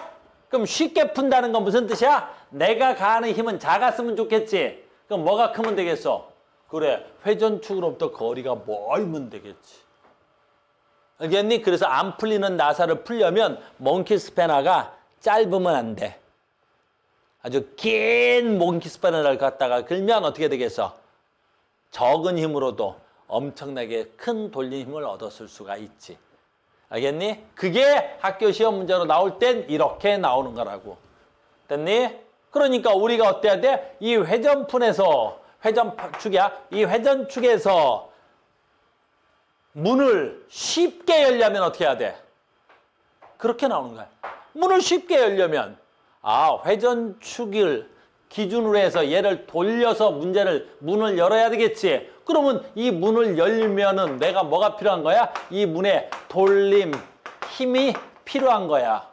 그럼 쉽게 푼다는 건 무슨 뜻이야? 내가 가하는 힘은 작았으면 좋겠지. 그럼 뭐가 크면 되겠어? 그래, 회전축으로부터 거리가 멀면 되겠지. 알겠니? 그래서 안 풀리는 나사를 풀려면 몽키 스패너가 짧으면 안 돼. 아주 긴 몽키 스패너를 갖다가 걸면 어떻게 되겠어? 적은 힘으로도 엄청나게 큰 돌림 힘을 얻었을 수가 있지. 알겠니? 그게 학교 시험 문제로 나올 땐 이렇게 나오는 거라고. 됐니? 그러니까 우리가 어때야 돼? 이 회전푼에서, 회전축이야. 이 회전축에서 문을 쉽게 열려면 어떻게 해야 돼? 그렇게 나오는 거야. 문을 쉽게 열려면 회전축을 기준으로 해서 얘를 돌려서 문을 열어야 되겠지. 그러면 이 문을 열면은 내가 뭐가 필요한 거야? 이 문에 돌림 힘이 필요한 거야.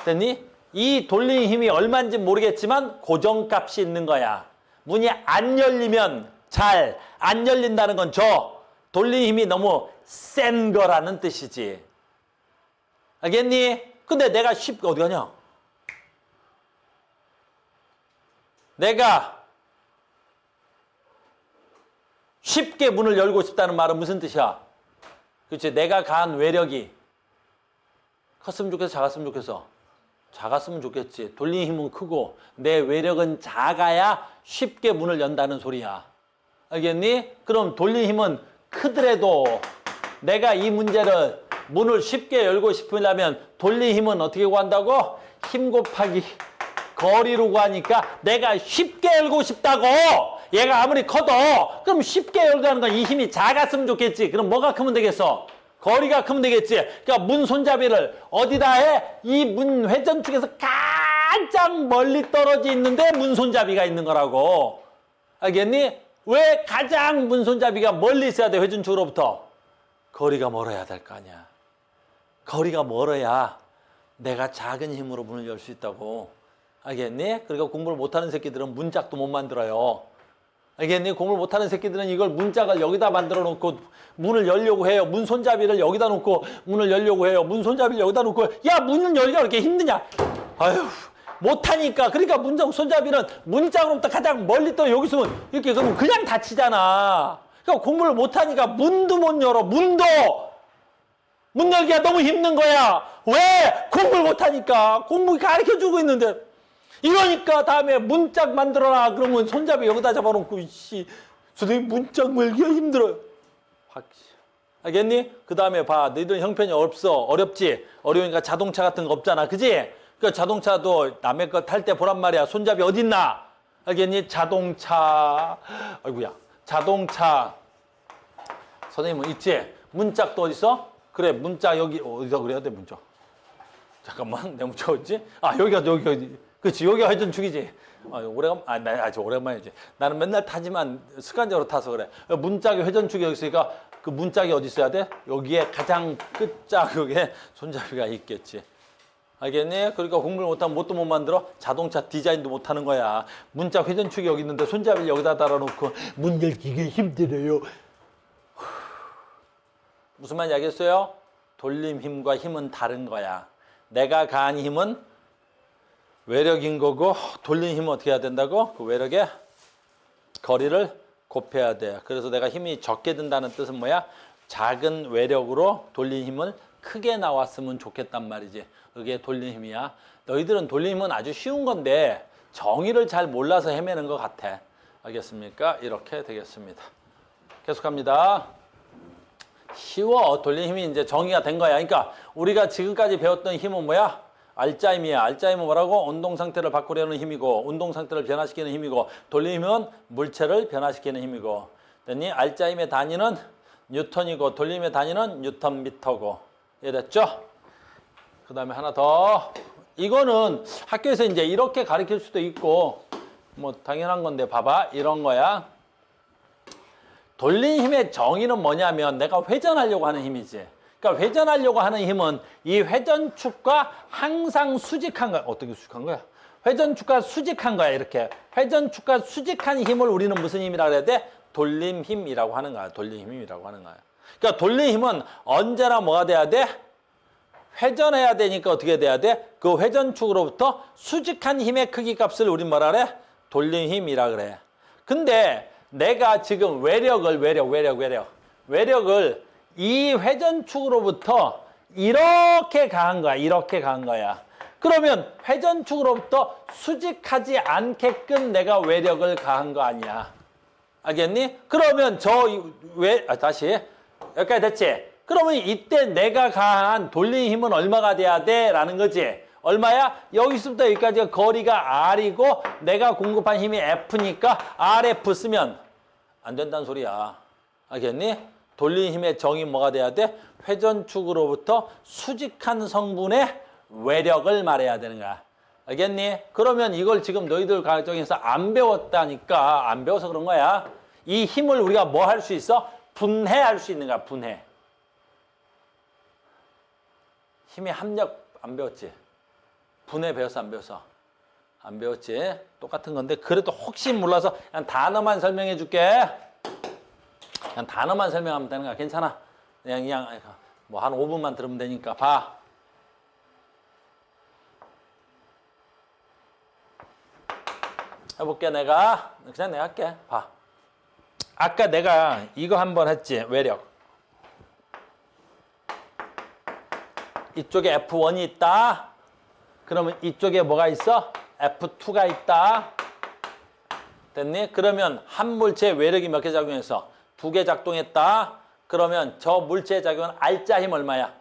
됐니? 이 돌림 힘이 얼마인지 모르겠지만 고정값이 있는 거야. 문이 안 열리면 잘 안 열린다는 건 돌림 힘이 너무 센 거라는 뜻이지. 알겠니? 근데 내가 쉽게 어디 가냐? 내가 쉽게 문을 열고 싶다는 말은 무슨 뜻이야? 그렇지? 내가 가한 외력이 컸으면 좋겠어? 작았으면 좋겠어? 작았으면 좋겠지. 돌리는 힘은 크고 내 외력은 작아야 쉽게 문을 연다는 소리야. 알겠니? 그럼 돌리는 힘은 크더라도 내가 이 문을 쉽게 열고 싶으려면 돌리는 힘은 어떻게 구한다고? 힘 곱하기 거리로 구하니까 내가 쉽게 열고 싶다고. 얘가 아무리 커도 그럼 쉽게 열자는 건 이 힘이 작았으면 좋겠지. 그럼 뭐가 크면 되겠어? 거리가 크면 되겠지. 그러니까 문 손잡이를 어디다 해? 이 문 회전축에서 가장 멀리 떨어져 있는데 문 손잡이가 있는 거라고. 알겠니? 왜 가장 문 손잡이가 멀리 있어야 돼? 회전축으로부터? 거리가 멀어야 될 거 아니야. 거리가 멀어야 내가 작은 힘으로 문을 열 수 있다고. 알겠니? 그러니까 공부를 못하는 새끼들은 문짝도 못 만들어요. 알겠니? 공부를 못하는 새끼들은 이걸 문짝을 여기다 만들어 놓고 문을 열려고 해요. 문 손잡이를 여기다 놓고 문을 열려고 해요. 문 손잡이를 여기다 놓고 야 문을 열기가 그렇게 힘드냐? 아휴 못하니까. 그러니까 문 손잡이는 문짝으로부터 가장 멀리 또 여기 있으면 이렇게 그러면 그냥 다치잖아. 그러니까 공부를 못하니까 문도 못 열어. 문 열기가 너무 힘든 거야. 왜? 공부를 못하니까. 공부 가르쳐주고 있는데. 이러니까 다음에 문짝 만들어라. 그러면 손잡이 여기다 잡아놓고 선생님 문짝 열기가 힘들어요. 알겠니? 그 다음에 봐. 너희들 형편이 어렵지? 어려우니까 자동차 같은 거 없잖아. 그지? 그 자동차도 남의 거 탈 때 보란 말이야. 손잡이 어딨나? 알겠니? 자동차. 아이고야. 자동차. 선생님은 있지? 문짝도 어딨어? 그래 문짝 여기 어디다 그래야 돼 문짝. 잠깐만 내 문짝 어딨지? 여기. 그렇지 여기가 회전축이지. 오래간만이지. 나는 맨날 타지만 습관적으로 타서 그래. 문짝이 회전축이 여기 있으니까 그 문짝이 어디 있어야 돼? 여기에 가장 끝자락에 손잡이가 있겠지. 알겠니? 그러니까 공부를 못하면 뭣도 못 만들어? 자동차 디자인도 못하는 거야. 문짝 회전축이 여기 있는데 손잡이를 여기다 달아놓고 문 열기가 힘들어요. 무슨 말인지 알겠어요? 돌림 힘과 힘은 다른 거야. 내가 가한 힘은 외력인 거고 돌리는 힘은 어떻게 해야 된다고? 그 외력의 거리를 곱해야 돼. 그래서 내가 힘이 적게 든다는 뜻은 뭐야? 작은 외력으로 돌리는 힘을 크게 나왔으면 좋겠단 말이지. 그게 돌리는 힘이야. 너희들은 돌리는 힘은 아주 쉬운 건데 정의를 잘 몰라서 헤매는 것 같아. 알겠습니까? 이렇게 되겠습니다. 계속합니다. 쉬워. 돌린 힘이 이제 정의가 된 거야. 그러니까 우리가 지금까지 배웠던 힘은 뭐야? 알자 힘이야. 알자 힘은 뭐라고? 운동 상태를 바꾸려는 힘이고, 운동 상태를 변화시키는 힘이고, 돌린 힘은 물체를 변화시키는 힘이고. 됐니? 알자 힘의 단위는 뉴턴이고, 돌린 힘의 단위는 뉴턴미터고. 이해됐죠? 그 다음에 하나 더. 이거는 학교에서 이제 이렇게 가르칠 수도 있고, 뭐 당연한 건데 봐봐. 이런 거야. 돌린 힘의 정의는 뭐냐면 내가 회전하려고 하는 힘이지. 그러니까 회전하려고 하는 힘은 이 회전축과 항상 수직한 거야. 어떻게 수직한 거야? 회전축과 수직한 거야. 이렇게. 회전축과 수직한 힘을 우리는 무슨 힘이라고 그래야 돼? 돌림 힘이라고 하는 거야. 돌림 힘이라고 하는 거야. 그러니까 돌림 힘은 언제나 뭐가 돼야 돼? 회전해야 되니까 어떻게 돼야 돼? 그 회전축으로부터 수직한 힘의 크기 값을 우린 뭐라 그래? 돌림 힘이라 그래. 근데 내가 지금 외력을 이 회전축으로부터 이렇게 가한 거야. 이렇게 가한 거야. 그러면 회전축으로부터 수직하지 않게끔 내가 외력을 가한 거 아니야. 알겠니? 그러면 다시 여기까지 됐지? 그러면 이때 내가 가한 돌린 힘은 얼마가 돼야 돼? 라는 거지. 얼마야? 여기서부터 여기까지가 거리가 R이고 내가 공급한 힘이 F니까 RF 쓰면 안 된다는 소리야. 알겠니? 돌린 힘의 정의 뭐가 돼야 돼? 회전축으로부터 수직한 성분의 외력을 말해야 되는 거야. 알겠니? 그러면 이걸 지금 너희들 과정에서 안 배웠다니까. 안 배워서 그런 거야. 이 힘을 우리가 뭐 할 수 있어? 분해할 수 있는 거야. 분해. 힘의 합력 안 배웠지? 분해 배웠어? 안 배웠어? 안 배웠지? 똑같은 건데 그래도 혹시 몰라서 그냥 단어만 설명해 줄게. 그냥 단어만 설명하면 되는 거야. 괜찮아. 그냥 뭐 한 5분만 들으면 되니까 봐. 해볼게 내가. 그냥 내가 할게. 봐. 아까 내가 이거 한번 했지. 외력. 이쪽에 F1이 있다. 그러면 이쪽에 뭐가 있어? F2가 있다. 됐니? 그러면 한 물체의 외력이 몇 개 작용해서? 2개 작동했다. 그러면 저 물체의 작용은 R자 힘 얼마야?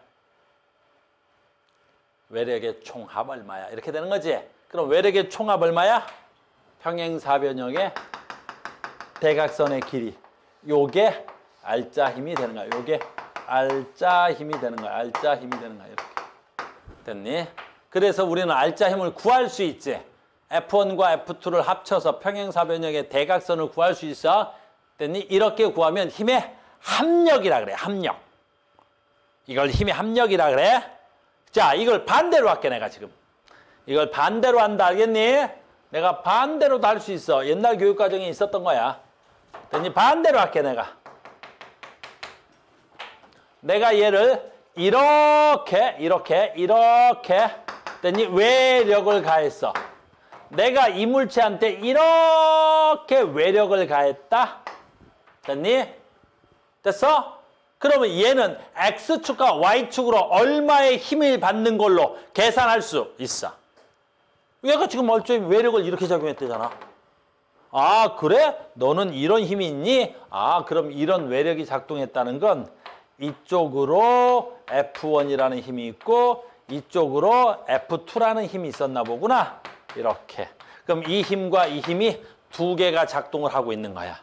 외력의 총합 얼마야? 이렇게 되는 거지. 그럼 외력의 총합 얼마야? 평행사변형의 대각선의 길이. 요게 R자 힘이 되는 거야. 요게 R자 힘이 되는 거야. R자 힘이 되는 거야. 이렇게. 됐니? 그래서 우리는 R자 힘을 구할 수 있지. F1과 F2를 합쳐서 평행사변형의 대각선을 구할 수 있어. 됐니? 이렇게 구하면 힘의 합력이라 그래. 합력. 이걸 힘의 합력이라 그래. 자, 이걸 반대로 할게 내가 지금. 이걸 반대로 한다. 알겠니? 내가 반대로도 할 수 있어. 옛날 교육과정에 있었던 거야. 됐니? 반대로 할게 내가. 내가 얘를 이렇게 됐니? 외력을 가했어. 내가 이 물체한테 이렇게 외력을 가했다. 됐니? 됐어? 그러면 얘는 X축과 Y축으로 얼마의 힘을 받는 걸로 계산할 수 있어. 얘가 지금 멀쩡히 외력을 이렇게 작용했대잖아. 아, 그래? 너는 이런 힘이 있니? 아, 그럼 이런 외력이 작동했다는 건 이쪽으로 F1이라는 힘이 있고 이쪽으로 F2라는 힘이 있었나 보구나. 이렇게. 그럼 이 힘과 이 힘이 2개가 작동을 하고 있는 거야.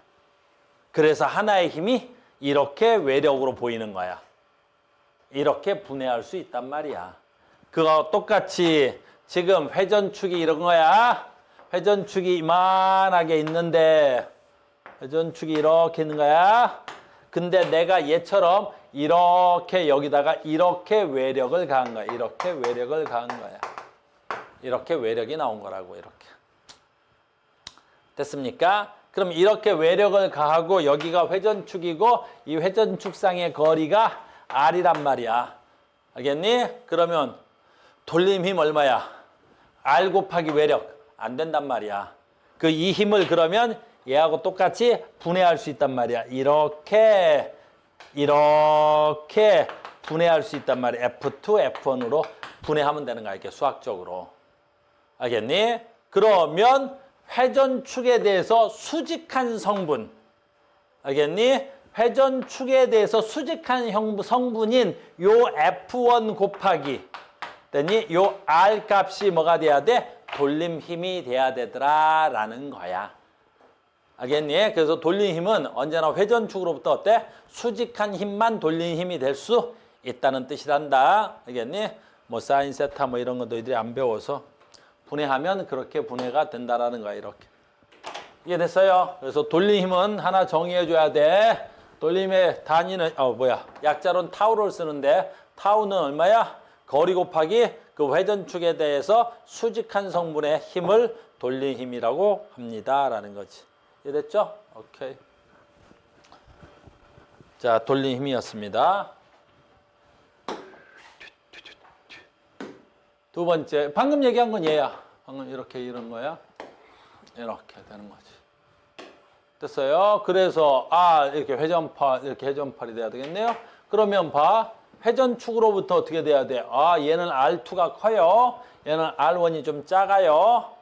그래서 하나의 힘이 이렇게 외력으로 보이는 거야. 이렇게 분해할 수 있단 말이야. 그거 똑같이 지금 회전축이 이런 거야. 회전축이 이만하게 있는데 회전축이 이렇게 있는 거야. 근데 내가 얘처럼 이렇게 여기다가 이렇게 외력을 가한 거야. 이렇게 외력을 가한 거야. 이렇게 외력이 나온 거라고. 이렇게. 됐습니까? 그럼 이렇게 외력을 가하고 여기가 회전축이고 이 회전축상의 거리가 R이란 말이야. 알겠니? 그러면 돌림 힘 얼마야? R 곱하기 외력. 안 된단 말이야. 그 이 힘을 그러면 얘하고 똑같이 분해할 수 있단 말이야. 이렇게 분해할 수 있단 말이야. F2, F1으로 분해하면 되는 거야. 이렇게 수학적으로. 알겠니? 그러면 회전축에 대해서 수직한 성분. 알겠니? 회전축에 대해서 수직한 성분인 요 F1 곱하기 됐니? 요 R 값이 뭐가 돼야 돼? 돌림 힘이 돼야 되더라 라는 거야. 알겠니? 그래서 돌림 힘은 언제나 회전축으로부터 어때? 수직한 힘만 돌림 힘이 될 수 있다는 뜻이란다. 알겠니? 뭐 사인 세타 뭐 이런 거 너희들이 안 배워서 분해하면 그렇게 분해가 된다라는 거야. 이렇게. 이해됐어요? 그래서 돌림 힘은 하나 정의해 줘야 돼. 돌림의 단위는 약자로는 타우를 쓰는데 타우는 얼마야? 거리 곱하기 그 회전축에 대해서 수직한 성분의 힘을 돌림 힘이라고 합니다. 라는 거지. 이해됐죠? 오케이. 자, 돌림 힘이었습니다. 두 번째, 방금 얘기한 건 얘야. 방금 이렇게 이런 거야. 이렇게 되는 거지. 됐어요? 그래서 이렇게 회전팔이 돼야 되겠네요. 그러면 봐. 회전축으로부터 어떻게 돼야 돼? 얘는 R2가 커요. 얘는 R1이 좀 작아요.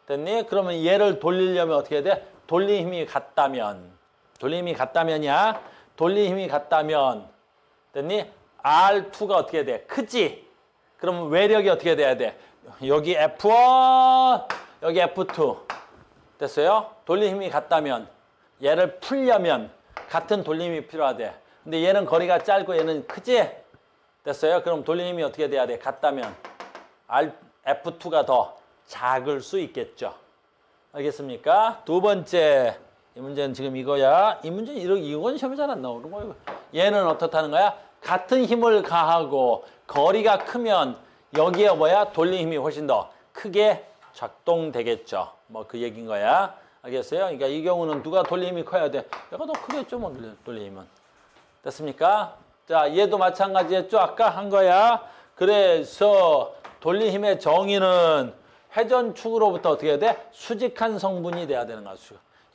됐니? 그러면 얘를 돌리려면 어떻게 돼? 돌림 힘이 같다면. 돌림 힘이 같다면이야. 돌림 힘이 같다면. 됐니? R2가 어떻게 돼? 크지? 그러면 외력이 어떻게 돼야 돼? 여기 F1, 여기 F2. 됐어요? 돌림 힘이 같다면. 얘를 풀려면 같은 돌림이 필요하대. 근데 얘는 거리가 짧고 얘는 크지? 됐어요? 그럼 돌림 힘이 어떻게 돼야 돼? 같다면 F2가 더 작을 수 있겠죠. 알겠습니까? 두 번째, 이 문제는 지금 이거야. 이 문제는 이건 시험에 잘 안 나오는 거예요. 얘는 어떻다는 거야? 같은 힘을 가하고 거리가 크면 여기에 뭐야? 돌림 힘이 훨씬 더 크게 작동되겠죠. 뭐 그 얘기인 거야. 알겠어요? 그러니까 이 경우는 누가 돌림 힘이 커야 돼? 얘가 더 크겠죠, 뭐 돌림 힘은. 됐습니까? 자, 얘도 마찬가지였죠. 아까 한 거야. 그래서 돌림 힘의 정의는 회전축으로부터 어떻게 해야 돼? 수직한 성분이 돼야 되는 거야.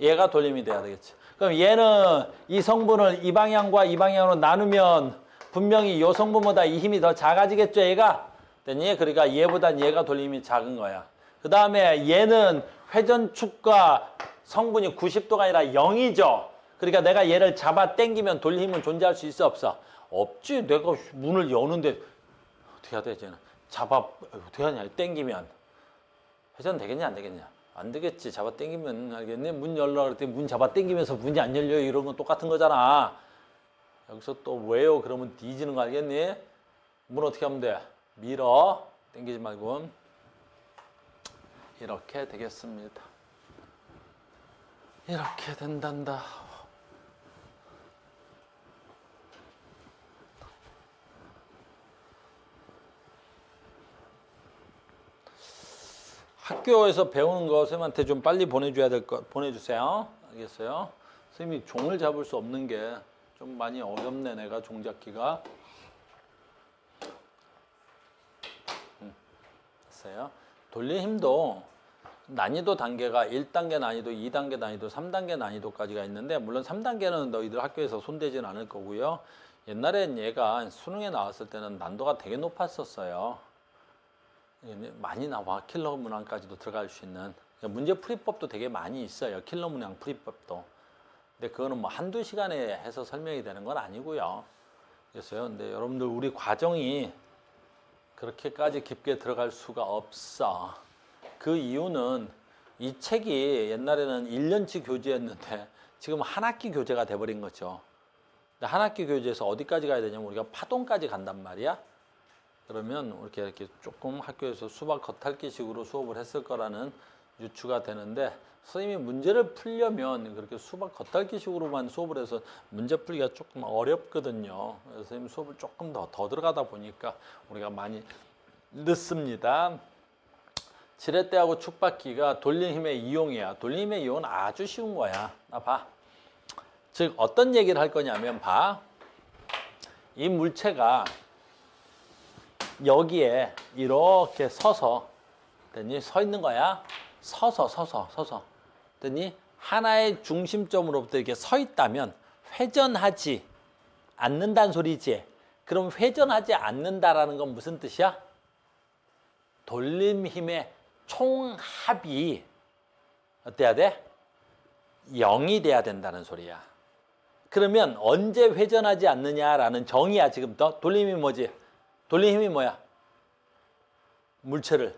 얘가 돌림이 돼야 되겠지. 그럼 얘는 이 성분을 이 방향과 이 방향으로 나누면 분명히 이 성분보다 이 힘이 더 작아지겠죠, 얘가? 됐니? 그러니까 얘보단 얘가 돌림이 작은 거야. 그 다음에 얘는 회전축과 성분이 90도가 아니라 0이죠. 그러니까 내가 얘를 잡아 당기면 돌림 힘은 존재할 수 있어, 없어? 없지. 내가 문을 여는데 어떻게 해야 돼, 쟤는? 어떻게 하냐, 당기면. 회전 되겠냐, 안 되겠냐? 안 되겠지. 잡아 당기면, 알겠니? 문 열라 그랬더니 문 잡아 당기면서 문이 안 열려요. 이런 건 똑같은 거잖아. 여기서 또 왜요? 그러면 뒤지는 거 알겠니? 문 어떻게 하면 돼? 밀어. 당기지 말고. 이렇게 되겠습니다. 이렇게 된단다. 학교에서 배우는 거 선생님한테 좀 빨리 보내주세요. 알겠어요? 선생님이 종을 잡을 수 없는 게 좀 많이 어렵네, 내가 종 잡기가. 됐어요? 돌림 힘도 난이도 단계가 1단계 난이도, 2단계 난이도, 3단계 난이도까지가 있는데, 물론 3단계는 너희들 학교에서 손대지는 않을 거고요. 옛날엔 얘가 수능에 나왔을 때는 난도가 되게 높았었어요. 많이 나와. 킬러 문항까지도 들어갈 수 있는. 문제 풀이법도 되게 많이 있어요. 킬러 문항 풀이법도. 근데 그거는 뭐 한두 시간에 해서 설명이 되는 건 아니고요. 그래서요. 근데 여러분들 우리 과정이 그렇게까지 깊게 들어갈 수가 없어. 그 이유는 이 책이 옛날에는 1년치 교재였는데 지금 한 학기 교재가 돼버린 거죠. 근데 한 학기 교재에서 어디까지 가야 되냐면 우리가 파동까지 간단 말이야. 그러면 이렇게 조금 학교에서 수박 겉핥기식으로 수업을 했을 거라는 유추가 되는데, 선생님이 문제를 풀려면 그렇게 수박 겉핥기식으로만 수업을 해서 문제 풀기가 조금 어렵거든요. 그래서 선생님 수업을 조금 더 들어가다 보니까 우리가 많이 늦습니다. 지렛대하고 축바퀴가 돌림 힘의 이용이야. 돌림 힘의 이용은 아주 쉬운 거야. 봐. 즉 어떤 얘기를 할 거냐면 봐. 이 물체가 여기에 이렇게 서서 됐니? 서 있는 거야. 서서 됐니? 하나의 중심점으로부터 이렇게 서 있다면 회전하지 않는다는 소리지. 그럼 회전하지 않는다라는 건 무슨 뜻이야? 돌림 힘의 총합이 어때야 돼? 0이 돼야 된다는 소리야. 그러면 언제 회전하지 않느냐라는 정의야 지금부터. 돌림이 뭐지? 돌림 힘이 뭐야? 물체를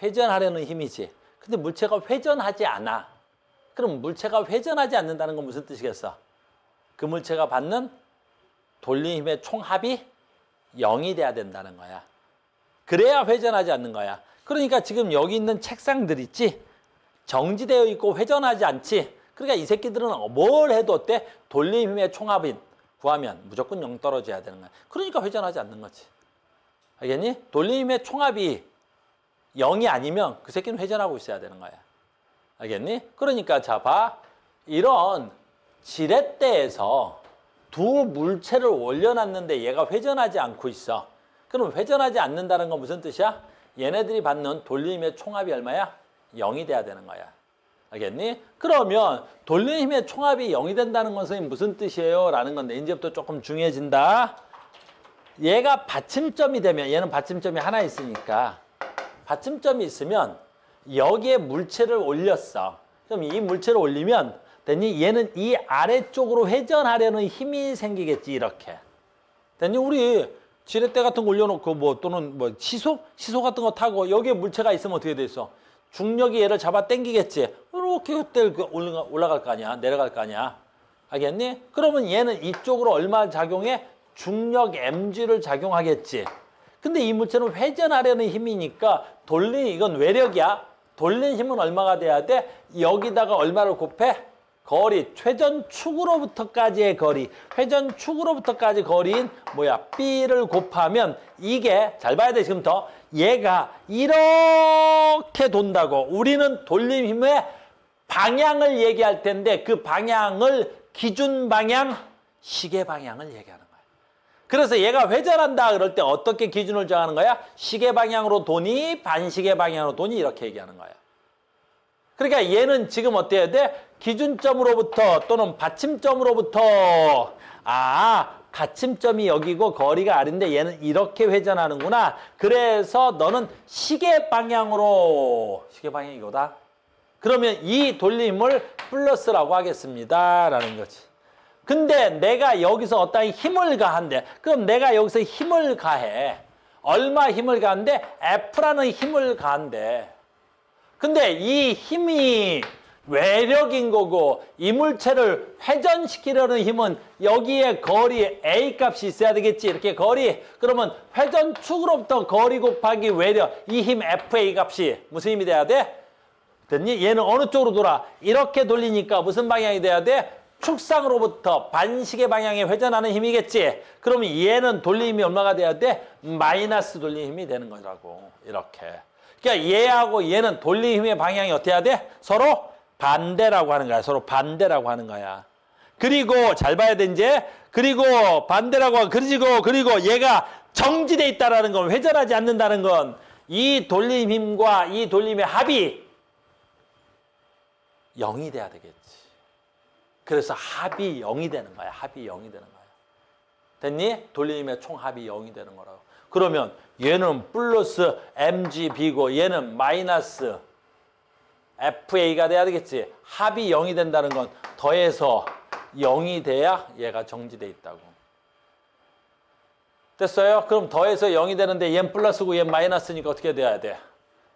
회전하려는 힘이지. 근데 물체가 회전하지 않아. 그럼 물체가 회전하지 않는다는 건 무슨 뜻이겠어? 그 물체가 받는 돌림 힘의 총합이 0이 돼야 된다는 거야. 그래야 회전하지 않는 거야. 그러니까 지금 여기 있는 책상들 있지? 정지되어 있고 회전하지 않지? 그러니까 이 새끼들은 뭘 해도 어때? 돌림 힘의 총합인 구하면 무조건 0 떨어져야 되는 거야. 그러니까 회전하지 않는 거지. 알겠니? 돌림 힘의 총합이 0이 아니면 그 새끼는 회전하고 있어야 되는 거야. 알겠니? 그러니까 자 봐. 이런 지렛대에서 두 물체를 올려놨는데 얘가 회전하지 않고 있어. 그럼 회전하지 않는다는 건 무슨 뜻이야? 얘네들이 받는 돌림의 총합이 얼마야? 0이 돼야 되는 거야. 알겠니? 그러면 돌림의 총합이 0이 된다는 것은 무슨 뜻이에요? 라는 건데 이제부터 조금 중요해진다. 얘가 받침점이 되면 얘는 받침점이 하나 있으니까 받침점이 있으면 여기에 물체를 올렸어. 그럼 이 물체를 올리면 됐니? 얘는 이 아래쪽으로 회전하려는 힘이 생기겠지 이렇게. 됐니? 우리 지렛대 같은 거 올려놓고 뭐 또는 뭐 시소 같은 거 타고 여기에 물체가 있으면 어떻게 돼 있어? 중력이 얘를 잡아 당기겠지. 이렇게 올라갈 거 아니야. 내려갈 거 아니야. 알겠니? 그러면 얘는 이쪽으로 얼마 작용해? 중력 mg를 작용하겠지. 근데 이 물체는 회전하려는 힘이니까 돌린 이건 외력이야. 돌린 힘은 얼마가 돼야 돼? 여기다가 얼마를 곱해? 거리, 회전축으로부터까지의 거리, 회전축으로부터까지 거리인 뭐야? B를 곱하면 이게 잘 봐야 돼 지금부터 얘가 이렇게 돈다고. 우리는 돌림 힘의 방향을 얘기할 텐데 그 방향을 기준 방향, 시계 방향을 얘기하는 거야. 그래서 얘가 회전한다 그럴 때 어떻게 기준을 정하는 거야? 시계 방향으로 도니, 반시계 방향으로 도니 이렇게 얘기하는 거야. 그러니까 얘는 지금 어때야 돼? 기준점으로부터 또는 받침점으로부터 받침점이 여기고 거리가 아래인데 얘는 이렇게 회전하는구나. 그래서 너는 시계 방향으로 시계 방향이 이거다. 그러면 이 돌림을 플러스라고 하겠습니다. 라는 거지. 근데 내가 여기서 어떤 힘을 가한대. 그럼 내가 여기서 힘을 가해. 얼마 힘을 가한대? F라는 힘을 가한대. 근데 이 힘이 외력인 거고 이 물체를 회전시키려는 힘은 여기에 거리 A 값이 있어야 되겠지. 이렇게 거리. 그러면 회전축으로부터 거리 곱하기 외력. 이 힘 FA 값이 무슨 힘이 돼야 돼? 됐니? 얘는 어느 쪽으로 돌아? 이렇게 돌리니까 무슨 방향이 돼야 돼? 축상으로부터 반시계 방향에 회전하는 힘이겠지. 그러면 얘는 돌림이 얼마가 돼야 돼? 마이너스 돌림 힘이 되는 거라고. 이렇게. 그러니까 얘하고 얘는 돌림 힘의 방향이 어떻게 해야 돼? 서로 반대라고 하는 거야. 서로 반대라고 하는 거야. 그리고 잘 봐야 돼 이제. 그리고 반대라고 하고 그리고 얘가 정지돼 있다라는 건 회전하지 않는다는 건 이 돌림 힘과 이 돌림의 합이 0이 돼야 되겠지. 그래서 합이 0이 되는 거야. 합이 0이 되는 거야. 됐니? 돌림의 총합이 0이 되는 거라고. 그러면 얘는 플러스 mgb고 얘는 마이너스 fa가 돼야 되겠지. 합이 0이 된다는 건 더해서 0이 돼야 얘가 정지돼 있다고. 됐어요? 그럼 더해서 0이 되는데 얘는 플러스고 얘는 마이너스니까 어떻게 돼야 돼?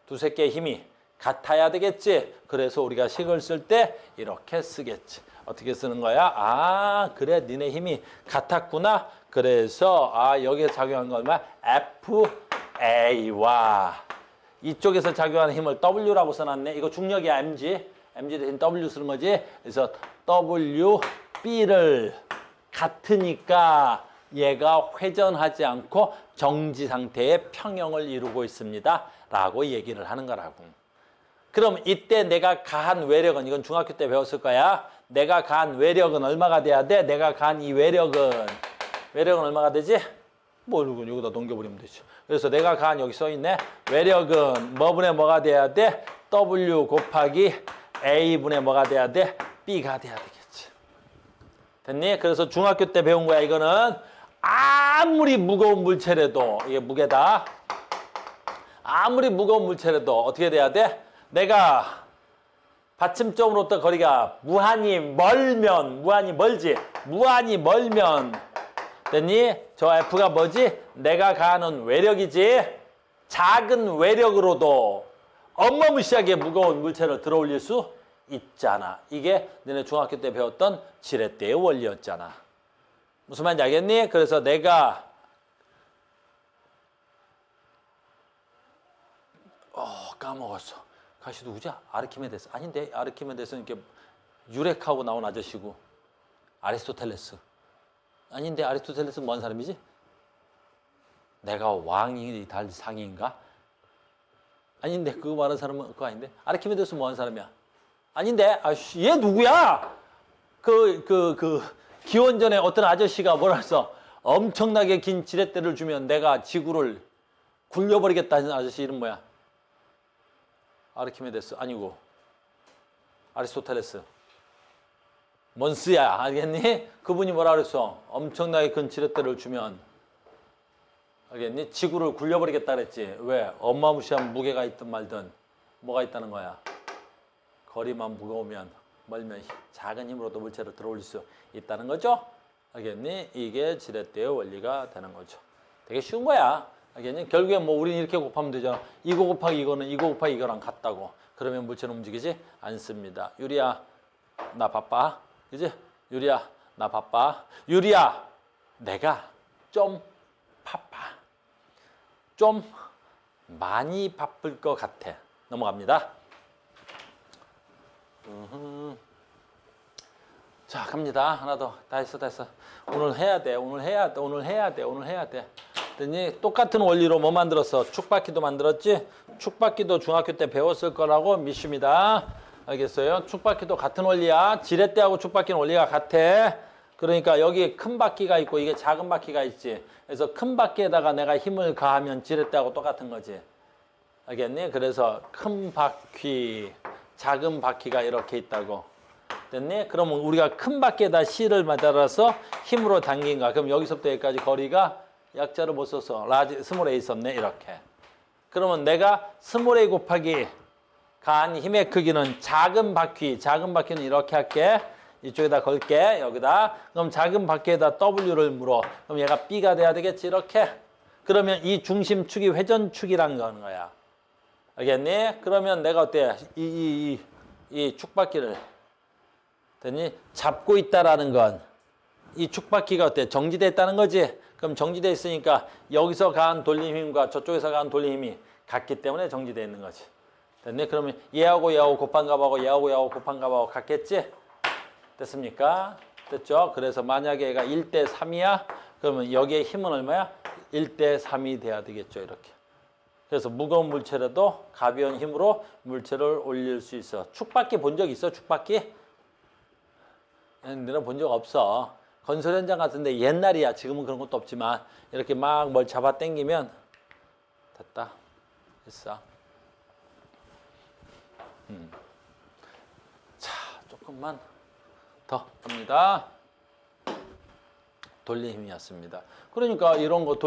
두세 개의 힘이 같아야 되겠지. 그래서 우리가 식을 쓸 때 이렇게 쓰겠지. 어떻게 쓰는 거야? 그래 니네 힘이 같았구나. 그래서 여기에 작용한 건 얼마? FA와 이쪽에서 작용하는 힘을 W라고 써놨네. 이거 중력이야. mg 대신 W 쓰는 거지. 그래서 WB를 같으니까 얘가 회전하지 않고 정지 상태의 평형을 이루고 있습니다. 라고 얘기를 하는 거라고. 그럼 이때 내가 가한 외력은 이건 중학교 때 배웠을 거야. 내가 가한 외력은 얼마가 돼야 돼? 내가 가한 이 외력은 얼마가 되지? 뭐 여기다 넘겨버리면 되지. 그래서 내가 가한 여기 써있네. 외력은 뭐분의 뭐가 돼야 돼? W 곱하기 A분의 뭐가 돼야 돼? B가 돼야 되겠지. 됐니? 그래서 중학교 때 배운 거야. 이거는 아무리 무거운 물체라도 이게 무게다. 아무리 무거운 물체라도 어떻게 돼야 돼? 내가 받침점으로부터 거리가 무한히 멀면, 무한히 멀지, 무한히 멀면 됐니? 저 F가 뭐지? 내가 가하는 외력이지. 작은 외력으로도 어마무시하게 무거운 물체를 들어올릴 수 있잖아. 이게 너네 중학교 때 배웠던 지렛대의 원리였잖아. 무슨 말인지 알겠니? 그래서 내가 까먹었어. 가시 누구지? 아르키메데스. 아닌데 아르키메데스는 이렇게 유렉하고 나온 아저씨고 아리스토텔레스. 아닌데 아리스토텔레스 뭔 사람이지? 내가 왕이 달 상인가? 아닌데 그거 말하는 사람은 그거 아닌데? 아르키메데스 뭐하는 사람이야? 아닌데? 아씨 얘 누구야? 기원전에 어떤 아저씨가 뭐라 했어? 엄청나게 긴 지렛대를 주면 내가 지구를 굴려버리겠다는 아저씨 이름 뭐야? 아르키메데스 아니고 아리스토텔레스. 먼스야 알겠니? 그분이 뭐라 그랬어? 엄청나게 큰 지렛대를 주면 알겠니? 지구를 굴려버리겠다 그랬지. 왜? 어마무시한 무게가 있든 말든 뭐가 있다는 거야? 거리만 무거우면 멀면 작은 힘으로도 물체를 들어올릴 수 있다는 거죠. 알겠니? 이게 지렛대의 원리가 되는 거죠. 되게 쉬운 거야. 알겠니? 결국에 뭐 우리는 이렇게 곱하면 되잖아. 이거 곱하기 이거는 이거 곱하기 이거랑 같다고. 그러면 물체는 움직이지 않습니다. 유리야 나 바빠. 그지? 유리야 나 바빠. 유리야 내가 좀 바빠. 좀 많이 바쁠 것 같아. 넘어갑니다. 자 갑니다. 하나 더. 다 했어. 오늘 해야 돼. 됐니? 똑같은 원리로 뭐 만들었어? 축바퀴도 만들었지? 축바퀴도 중학교 때 배웠을 거라고 믿습니다. 알겠어요? 축바퀴도 같은 원리야. 지렛대하고 축바퀴는 원리가 같아. 그러니까 여기 큰 바퀴가 있고 이게 작은 바퀴가 있지. 그래서 큰 바퀴에다가 내가 힘을 가하면 지렛대하고 똑같은 거지. 알겠니? 그래서 큰 바퀴, 작은 바퀴가 이렇게 있다고. 됐니? 그러면 우리가 큰 바퀴에다 C를 만들어서 힘으로 당긴가. 그럼 여기서부터 여기까지 거리가 약자를 못 써서 스몰 A 썼네. 이렇게. 그러면 내가 스몰 A 곱하기 가한 힘의 크기는 작은 바퀴는 이렇게 할게. 이쪽에다 걸게. 여기다. 그럼 작은 바퀴에다 W를 물어. 그럼 얘가 B가 돼야 되겠지. 이렇게. 그러면 이 중심축이 회전축이라는 거야. 알겠니? 그러면 내가 어때? 이 축바퀴를 됐니? 잡고 있다라는 건 이 축바퀴가 어때? 정지되어 있다는 거지. 그럼 정지되어 있으니까 여기서 가한 돌림 힘과 저쪽에서 가한 돌림 힘이 같기 때문에 정지되어 있는 거지. 됐니? 그러면 얘하고 곱한 값하고 얘하고 곱한 값하고 같겠지? 됐습니까? 됐죠? 그래서 만약에 얘가 1대 3이야? 그러면 여기에 힘은 얼마야? 1대 3이 돼야 되겠죠. 이렇게. 그래서 무거운 물체라도 가벼운 힘으로 물체를 올릴 수 있어. 축바퀴 본 적 있어? 축바퀴? 너는 본 적 없어. 건설 현장 같은데 옛날이야. 지금은 그런 것도 없지만 이렇게 막 뭘 잡아 당기면 됐다. 됐어. 자, 조금만 더 합니다. 돌림 힘이었습니다. 그러니까 이런 거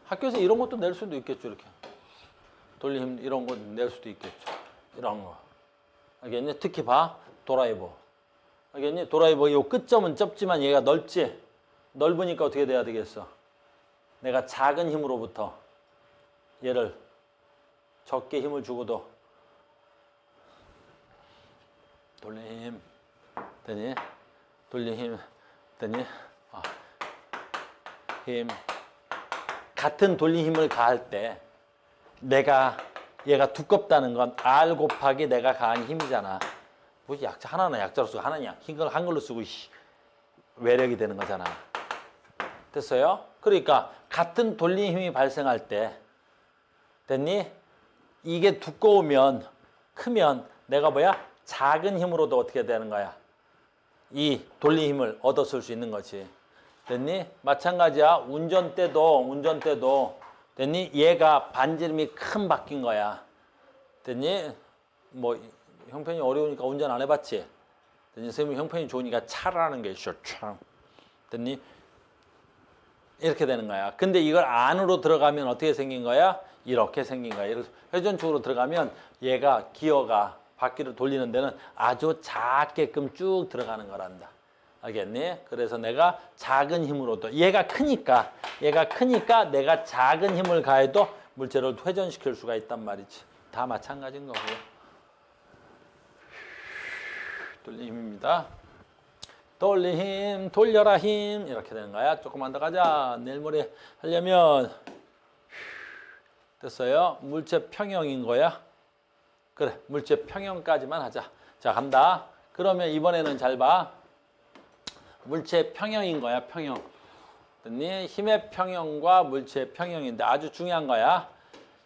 학교에서 이런 것도 낼 수도 있겠죠. 이렇게. 돌림 힘 이런 거 낼 수도 있겠죠. 이런 거. 알겠니? 특히 봐. 도라이버. 알겠니? 도라이버 이 끝점은 좁지만 얘가 넓지? 넓으니까 어떻게 돼야 되겠어? 내가 작은 힘으로부터 얘를 적게 힘을 주고도 돌림 힘 되니? 돌림 힘 되니? 힘 같은 돌림 힘을 가할 때 얘가 두껍다는 건 R 곱하기 내가 가한 힘이잖아. 뭐 약자 하나는 약자로 쓰고 하나냐 한글로 쓰고 외력이 되는 거잖아. 됐어요? 그러니까 같은 돌림 힘이 발생할 때 됐니? 이게 두꺼우면 크면 내가 뭐야? 작은 힘으로도 어떻게 되는 거야? 이 돌림 힘을 얻어 쓸 수 있는 거지. 됐니? 마찬가지야. 운전대도 됐니? 얘가 반지름이 큰 바뀐 거야. 됐니? 뭐 형편이 어려우니까 운전 안 해봤지? 됐니? 선생님 형편이 좋으니까 차라는 게 있어. 차. 됐니? 이렇게 되는 거야. 근데 이걸 안으로 들어가면 어떻게 생긴 거야? 이렇게 생긴 거야. 회전축으로 들어가면 얘가 기어가 바퀴를 돌리는 데는 아주 작게끔 쭉 들어가는 거란다. 알겠니? 그래서 내가 작은 힘으로도 얘가 크니까 내가 작은 힘을 가해도 물체를 회전시킬 수가 있단 말이지. 다 마찬가지인 거고요. 돌림 힘입니다. 돌림 힘, 돌려라 힘 이렇게 되는 거야. 조금만 더 가자. 내일 모레 하려면 됐어요. 물체 평형인 거야. 그래, 물체 평형까지만 하자. 자, 간다. 그러면 이번에는 잘 봐. 물체 평형인 거야, 평형. 됐니? 힘의 평형과 물체 평형인데 아주 중요한 거야.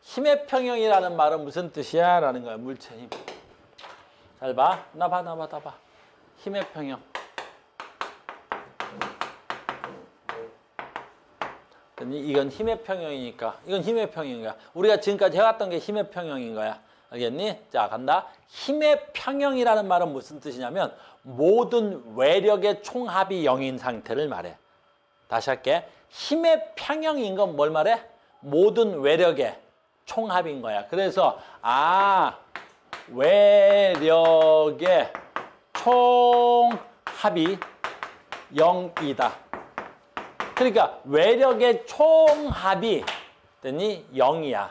힘의 평형이라는 말은 무슨 뜻이야? 라는 거야, 물체 힘. 잘 봐. 나 봐. 힘의 평형. 됐니? 이건 힘의 평형이니까. 이건 힘의 평형인 거야. 우리가 지금까지 해왔던 게 힘의 평형인 거야. 알겠니? 자, 간다. 힘의 평형이라는 말은 무슨 뜻이냐면 모든 외력의 총합이 0인 상태를 말해. 다시 할게. 힘의 평형인 건 뭘 말해? 모든 외력의 총합인 거야. 그래서 외력의 총합이 0이다. 그러니까 외력의 총합이 됐니? 0이야.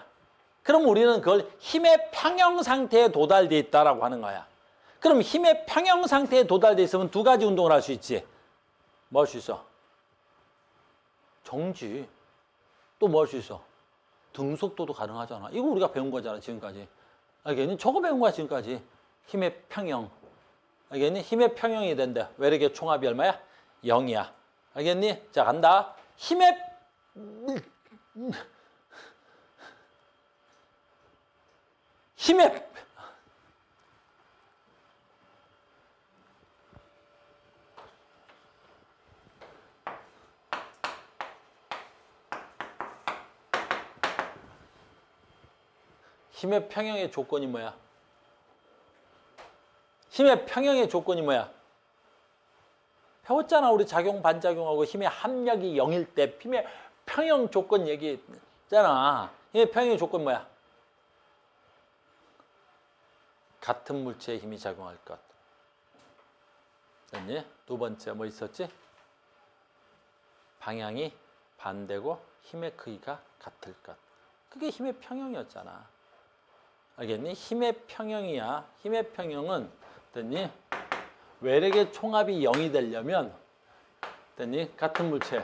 그럼 우리는 그걸 힘의 평형 상태에 도달돼 있다라고 하는 거야. 그럼 힘의 평형 상태에 도달돼 있으면 두 가지 운동을 할 수 있지. 뭐 할 수 있어? 정지. 또 뭐 할 수 있어? 등속도도 가능하잖아. 이거 우리가 배운 거잖아, 지금까지. 알겠니? 저거 배운 거야, 지금까지. 힘의 평형. 알겠니? 힘의 평형이 된다. 외력의 총합이 얼마야? 0이야. 알겠니? 자, 간다. 힘의 힘의 평형의 조건이 뭐야? 힘의 평형의 조건이 뭐야? 배웠잖아. 우리 작용, 반작용하고 힘의 합력이 0일 때 힘의 평형 조건 얘기했잖아. 힘의 평형의 조건 뭐야? 같은 물체의 힘이 작용할 것. 됐니? 두 번째 뭐 있었지? 방향이 반대고 힘의 크기가 같을 것. 그게 힘의 평형이었잖아. 알겠니? 힘의 평형이야. 힘의 평형은 됐니? 외력의 총합이 0이 되려면 됐니? 같은 물체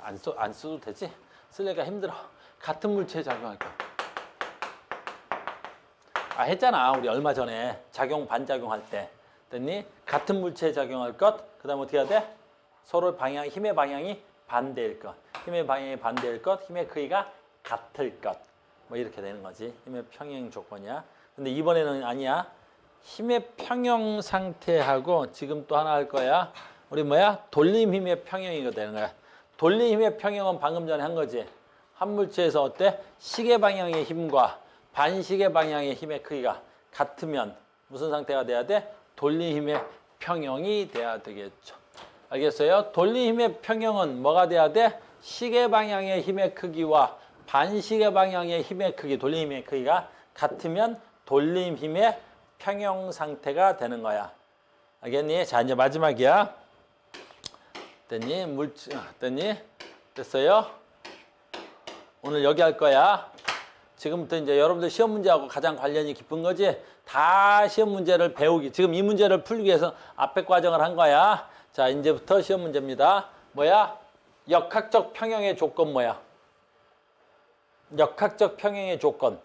안 써도 되지? 쓰려니까 힘들어. 같은 물체에 작용할 것. 했잖아. 우리 얼마 전에 작용 반작용 할 때. 됐니? 같은 물체에 작용할 것. 그 다음 어떻게 해야 돼? 서로 힘의 방향이 반대일 것. 힘의 방향이 반대일 것. 힘의 크기가 같을 것. 뭐 이렇게 되는 거지. 힘의 평형 조건이야. 근데 이번에는 아니야. 힘의 평형 상태하고 지금 또 하나 할 거야. 우리 뭐야? 돌림 힘의 평형이가 되는 거야. 돌림 힘의 평형은 방금 전에 한 거지. 한 물체에서 어때? 시계 방향의 힘과 반시계 방향의 힘의 크기가 같으면 무슨 상태가 돼야 돼? 돌림 힘의 평형이 돼야 되겠죠. 알겠어요? 돌림 힘의 평형은 뭐가 돼야 돼? 시계 방향의 힘의 크기와 반시계 방향의 힘의 크기, 돌림 힘의 크기가 같으면 돌림 힘의 평형 상태가 되는 거야. 알겠니? 자, 이제 마지막이야. 됐니? 됐니? 됐어요? 오늘 여기 할 거야. 지금부터 이제 여러분들 시험 문제하고 가장 관련이 깊은 거지. 다 시험 문제를 배우기. 지금 이 문제를 풀기 위해서 앞에 과정을 한 거야. 자, 이제부터 시험 문제입니다. 뭐야? 역학적 평형의 조건 뭐야? 역학적 평형의 조건.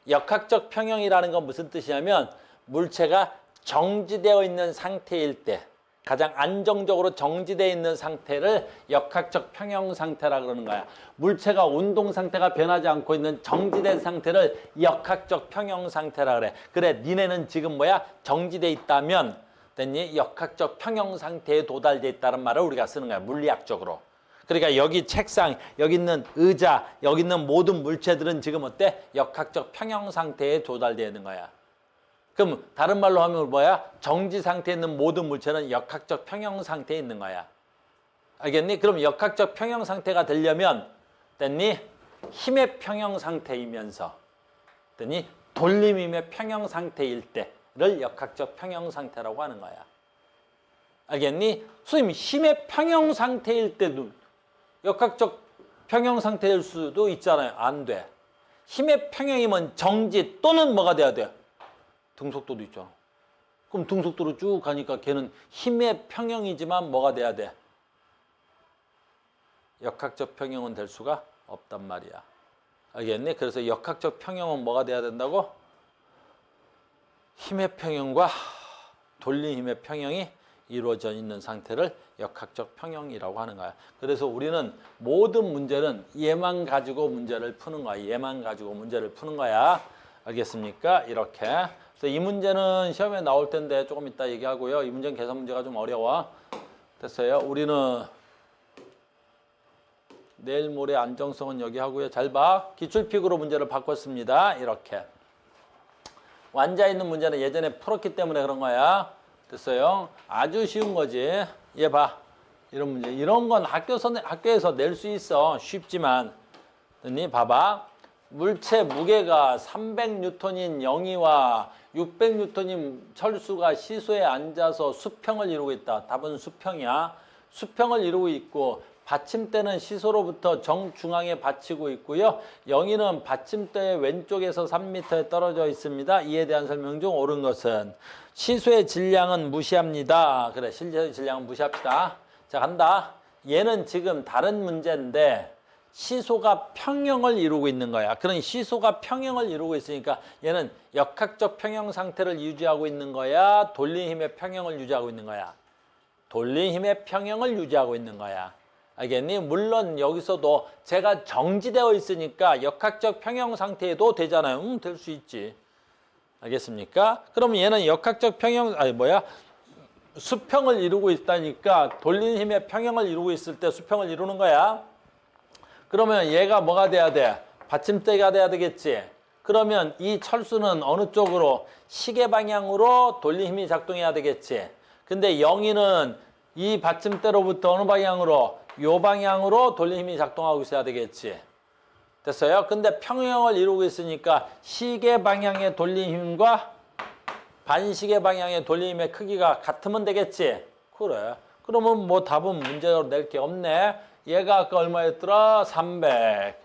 역학적 평형이라는 건 무슨 뜻이냐면 물체가 정지되어 있는 상태일 때, 가장 안정적으로 정지되어 있는 상태를 역학적 평형 상태라 그러는 거야. 물체가 운동 상태가 변하지 않고 있는 정지된 상태를 역학적 평형 상태라 그래. 그래, 니네는 지금 뭐야? 정지되어 있다면 됐니? 역학적 평형 상태에 도달되어 있다는 말을 우리가 쓰는 거야. 물리학적으로. 그러니까 여기 책상, 여기 있는 의자, 여기 있는 모든 물체들은 지금 어때? 역학적 평형 상태에 도달되어 있는 거야. 그럼 다른 말로 하면 뭐야? 정지 상태에 있는 모든 물체는 역학적 평형 상태에 있는 거야. 알겠니? 그럼 역학적 평형 상태가 되려면 됐니? 힘의 평형 상태이면서 됐니? 돌림힘의 평형 상태일 때를 역학적 평형 상태라고 하는 거야. 알겠니? 선생님, 힘의 평형 상태일 때도 역학적 평형 상태일 수도 있잖아요. 안 돼. 힘의 평형이면 정지 또는 뭐가 돼야 돼? 등속도도 있잖아. 그럼 등속도로 쭉 가니까 걔는 힘의 평형이지만 뭐가 돼야 돼? 역학적 평형은 될 수가 없단 말이야. 알겠니? 그래서 역학적 평형은 뭐가 돼야 된다고? 힘의 평형과 돌린 힘의 평형이 이루어져 있는 상태를 역학적 평형이라고 하는 거야. 그래서 우리는 모든 문제는 얘만 가지고 문제를 푸는 거야. 얘만 가지고 문제를 푸는 거야. 알겠습니까? 이렇게. 그래서 이 문제는 시험에 나올 텐데 조금 이따 얘기하고요. 이 문제는 계산 문제가 좀 어려워. 됐어요? 우리는 내일 모레 안정성은 여기 하고요. 잘 봐. 기출픽으로 문제를 바꿨습니다. 이렇게. 완자 있는 문제는 예전에 풀었기 때문에 그런 거야. 됐어요? 아주 쉬운 거지. 얘 봐. 이런 문제. 이런 건 학교에서 낼 수 있어. 쉽지만. 됐니? 봐봐. 물체 무게가 300N인 영희와 600N인 철수가 시소에 앉아서 수평을 이루고 있다. 답은 수평이야. 수평을 이루고 있고 받침대는 시소로부터 정중앙에 받치고 있고요. 영희는 받침대의 왼쪽에서 3m에 떨어져 있습니다. 이에 대한 설명 중 옳은 것은 시소의 질량은 무시합니다. 그래, 시소의 질량은 무시합시다. 자, 간다. 얘는 지금 다른 문제인데 시소가 평형을 이루고 있는 거야. 그러니 시소가 평형을 이루고 있으니까 얘는 역학적 평형 상태를 유지하고 있는 거야? 돌린 힘의 평형을 유지하고 있는 거야? 돌린 힘의 평형을 유지하고 있는 거야. 알겠니? 물론 여기서도 제가 정지되어 있으니까 역학적 평형 상태에도 되잖아요. 될 수 있지. 알겠습니까? 그럼 얘는 역학적 평형, 수평을 이루고 있다니까 돌린 힘의 평형을 이루고 있을 때 수평을 이루는 거야. 그러면 얘가 뭐가 돼야 돼? 받침대가 돼야 되겠지. 그러면 이 철수는 어느 쪽으로? 시계 방향으로 돌린 힘이 작동해야 되겠지. 근데 영희는 이 받침대로부터 어느 방향으로? 요 방향으로 돌린 힘이 작동하고 있어야 되겠지. 됐어요? 근데 평형을 이루고 있으니까 시계 방향의 돌린 힘과 반시계 방향의 돌린 힘의 크기가 같으면 되겠지. 그래. 그러면 뭐 답은 문제로 낼 게 없네. 얘가 아까 얼마였더라? 300.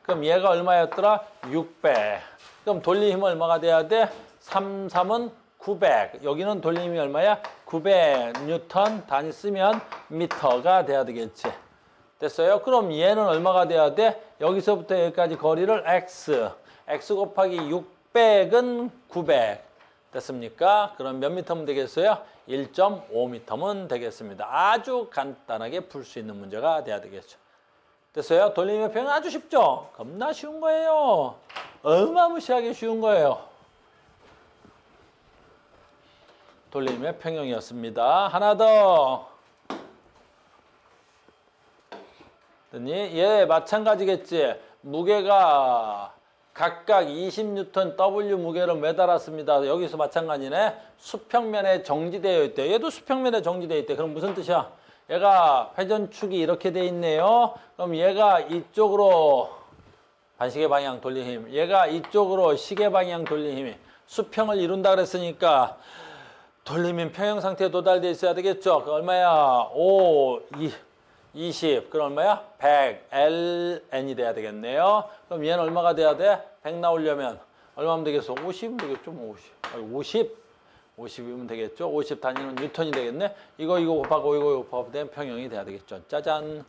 그럼 얘가 얼마였더라? 600. 그럼 돌린 힘은 얼마가 돼야 돼? 3, 3은 900. 여기는 돌린 힘이 얼마야? 900N 단위 쓰면 미터가 돼야 되겠지. 됐어요? 그럼 얘는 얼마가 돼야 돼? 여기서부터 여기까지 거리를 x. x 곱하기 600은 900. 됐습니까? 그럼 몇 미터면 되겠어요? 1.5m면 되겠습니다. 아주 간단하게 풀 수 있는 문제가 돼야 되겠죠. 됐어요? 돌린 힘의 평은 아주 쉽죠? 겁나 쉬운 거예요. 어마무시하게 쉬운 거예요. 돌린 힘의 평형이었습니다. 하나 더. 얘 마찬가지겠지. 무게가 각각 20N W 무게를 매달았습니다. 여기서 마찬가지네. 수평면에 정지되어 있대. 얘도 수평면에 정지되어 있대. 그럼 무슨 뜻이야? 얘가 회전축이 이렇게 돼 있네요. 그럼 얘가 이쪽으로 반시계 방향 돌린 힘, 얘가 이쪽으로 시계 방향 돌린 힘이 수평을 이룬다 그랬으니까 돌림인 평형 상태에 도달돼 있어야 되겠죠. 그 얼마야? 5, 20. 그럼 얼마야? 100. ln이 돼야 되겠네요. 그럼 얘는 얼마가 돼야 돼? 100 나오려면 얼마면 되겠어? 50이면 되겠죠. 뭐 50. 50이면 되겠죠. 50 단위는 뉴턴이 되겠네. 이거 곱하고 이거 곱하면 평형이 돼야 되겠죠. 짜잔.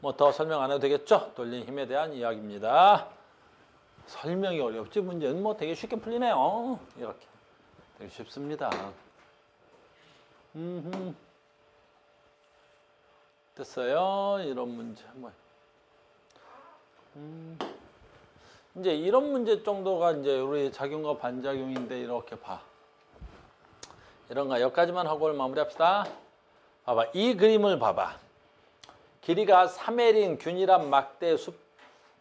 뭐 더 설명 안 해도 되겠죠. 돌린 힘에 대한 이야기입니다. 설명이 어렵지. 문제는 뭐 되게 쉽게 풀리네요. 이렇게. 되게 쉽습니다. 됐어요. 이런 문제. 이제 이런 문제 정도가 이제 우리 작용과 반작용인데 이렇게 봐. 이런 거 여기까지만 하고 마무리합시다. 봐봐. 이 그림을 봐봐. 길이가 3L인 균일한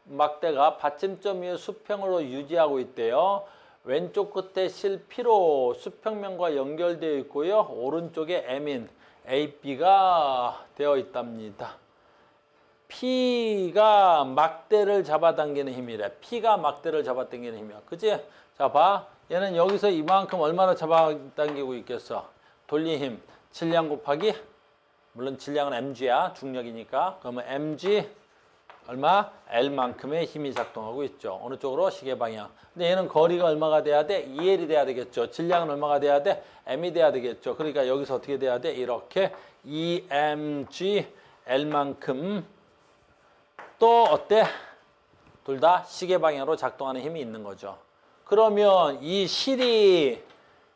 막대가 받침점 위에 수평으로 유지하고 있대요. 왼쪽 끝에 실 P로 수평면과 연결되어 있고요. 오른쪽에 M인 AB가 되어 있답니다. P가 막대를 잡아당기는 힘이래. P가 막대를 잡아당기는 힘이야. 그치? 자, 봐. 얘는 여기서 이만큼 얼마나 잡아당기고 있겠어? 돌린 힘. 질량 곱하기, 물론 질량은 mg야. 중력이니까. 그러면 mg 얼마? L만큼의 힘이 작동하고 있죠. 어느 쪽으로? 시계 방향. 근데 얘는 거리가 얼마가 돼야 돼? 2L이 돼야 되겠죠. 질량은 얼마가 돼야 돼? M이 돼야 되겠죠. 그러니까 여기서 어떻게 돼야 돼? 이렇게 2mg L만큼 또 어때? 둘 다 시계 방향으로 작동하는 힘이 있는 거죠. 그러면 이 실이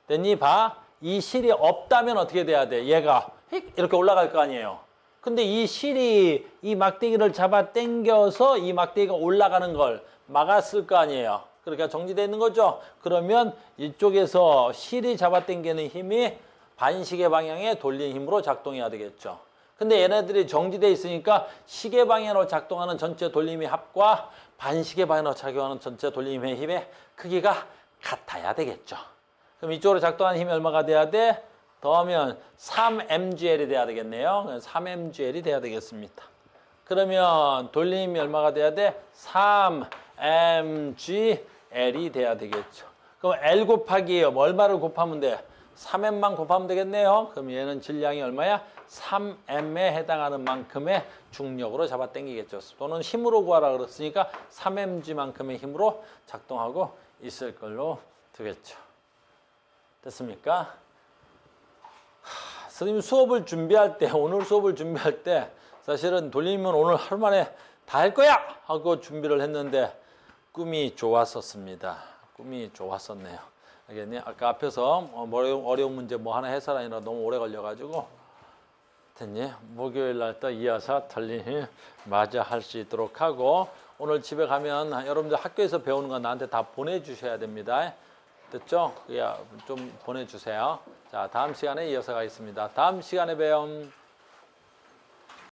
됐니? 봐. 이 실이 없다면 어떻게 돼야 돼? 얘가 이렇게 올라갈 거 아니에요. 근데 이 실이 이 막대기를 잡아 당겨서 이 막대기가 올라가는 걸 막았을 거 아니에요. 그러니까 정지되어 있는 거죠. 그러면 이쪽에서 실이 잡아 당기는 힘이 반시계 방향에 돌린 힘으로 작동해야 되겠죠. 근데 얘네들이 정지되어 있으니까 시계 방향으로 작동하는 전체 돌림의 합과 반시계 방향으로 작용하는 전체 돌림의 힘의 크기가 같아야 되겠죠. 그럼 이쪽으로 작동하는 힘이 얼마가 돼야 돼? 더하면 3mgl이 돼야 되겠네요. 3mgl이 돼야 되겠습니다. 그러면 돌림이 얼마가 돼야 돼? 3mgl이 돼야 되겠죠. 그럼 L 곱하기 얼마를 곱하면 돼? 3m만 곱하면 되겠네요. 그럼 얘는 질량이 얼마야? 3m에 해당하는 만큼의 중력으로 잡아 당기겠죠. 또는 힘으로 구하라 그랬으니까 3mg만큼의 힘으로 작동하고 있을 걸로 되겠죠. 됐습니까? 선생님 수업을 준비할 때, 오늘 수업을 준비할 때 사실은 돌리면 오늘 하루 만에 다 할 거야! 하고 준비를 했는데 꿈이 좋았었습니다. 꿈이 좋았었네요. 알겠니? 아까 앞에서 어려운 문제 뭐 하나 해설하느라 너무 오래 걸려가지고 됐니? 목요일 날 또 이어서 돌림을 맞아 할 수 있도록 하고 오늘 집에 가면 여러분들 학교에서 배우는 거 나한테 다 보내주셔야 됩니다. 됐죠? 좀 보내주세요. 자, 다음 시간에 이어서 가겠습니다. 다음 시간에 봬요.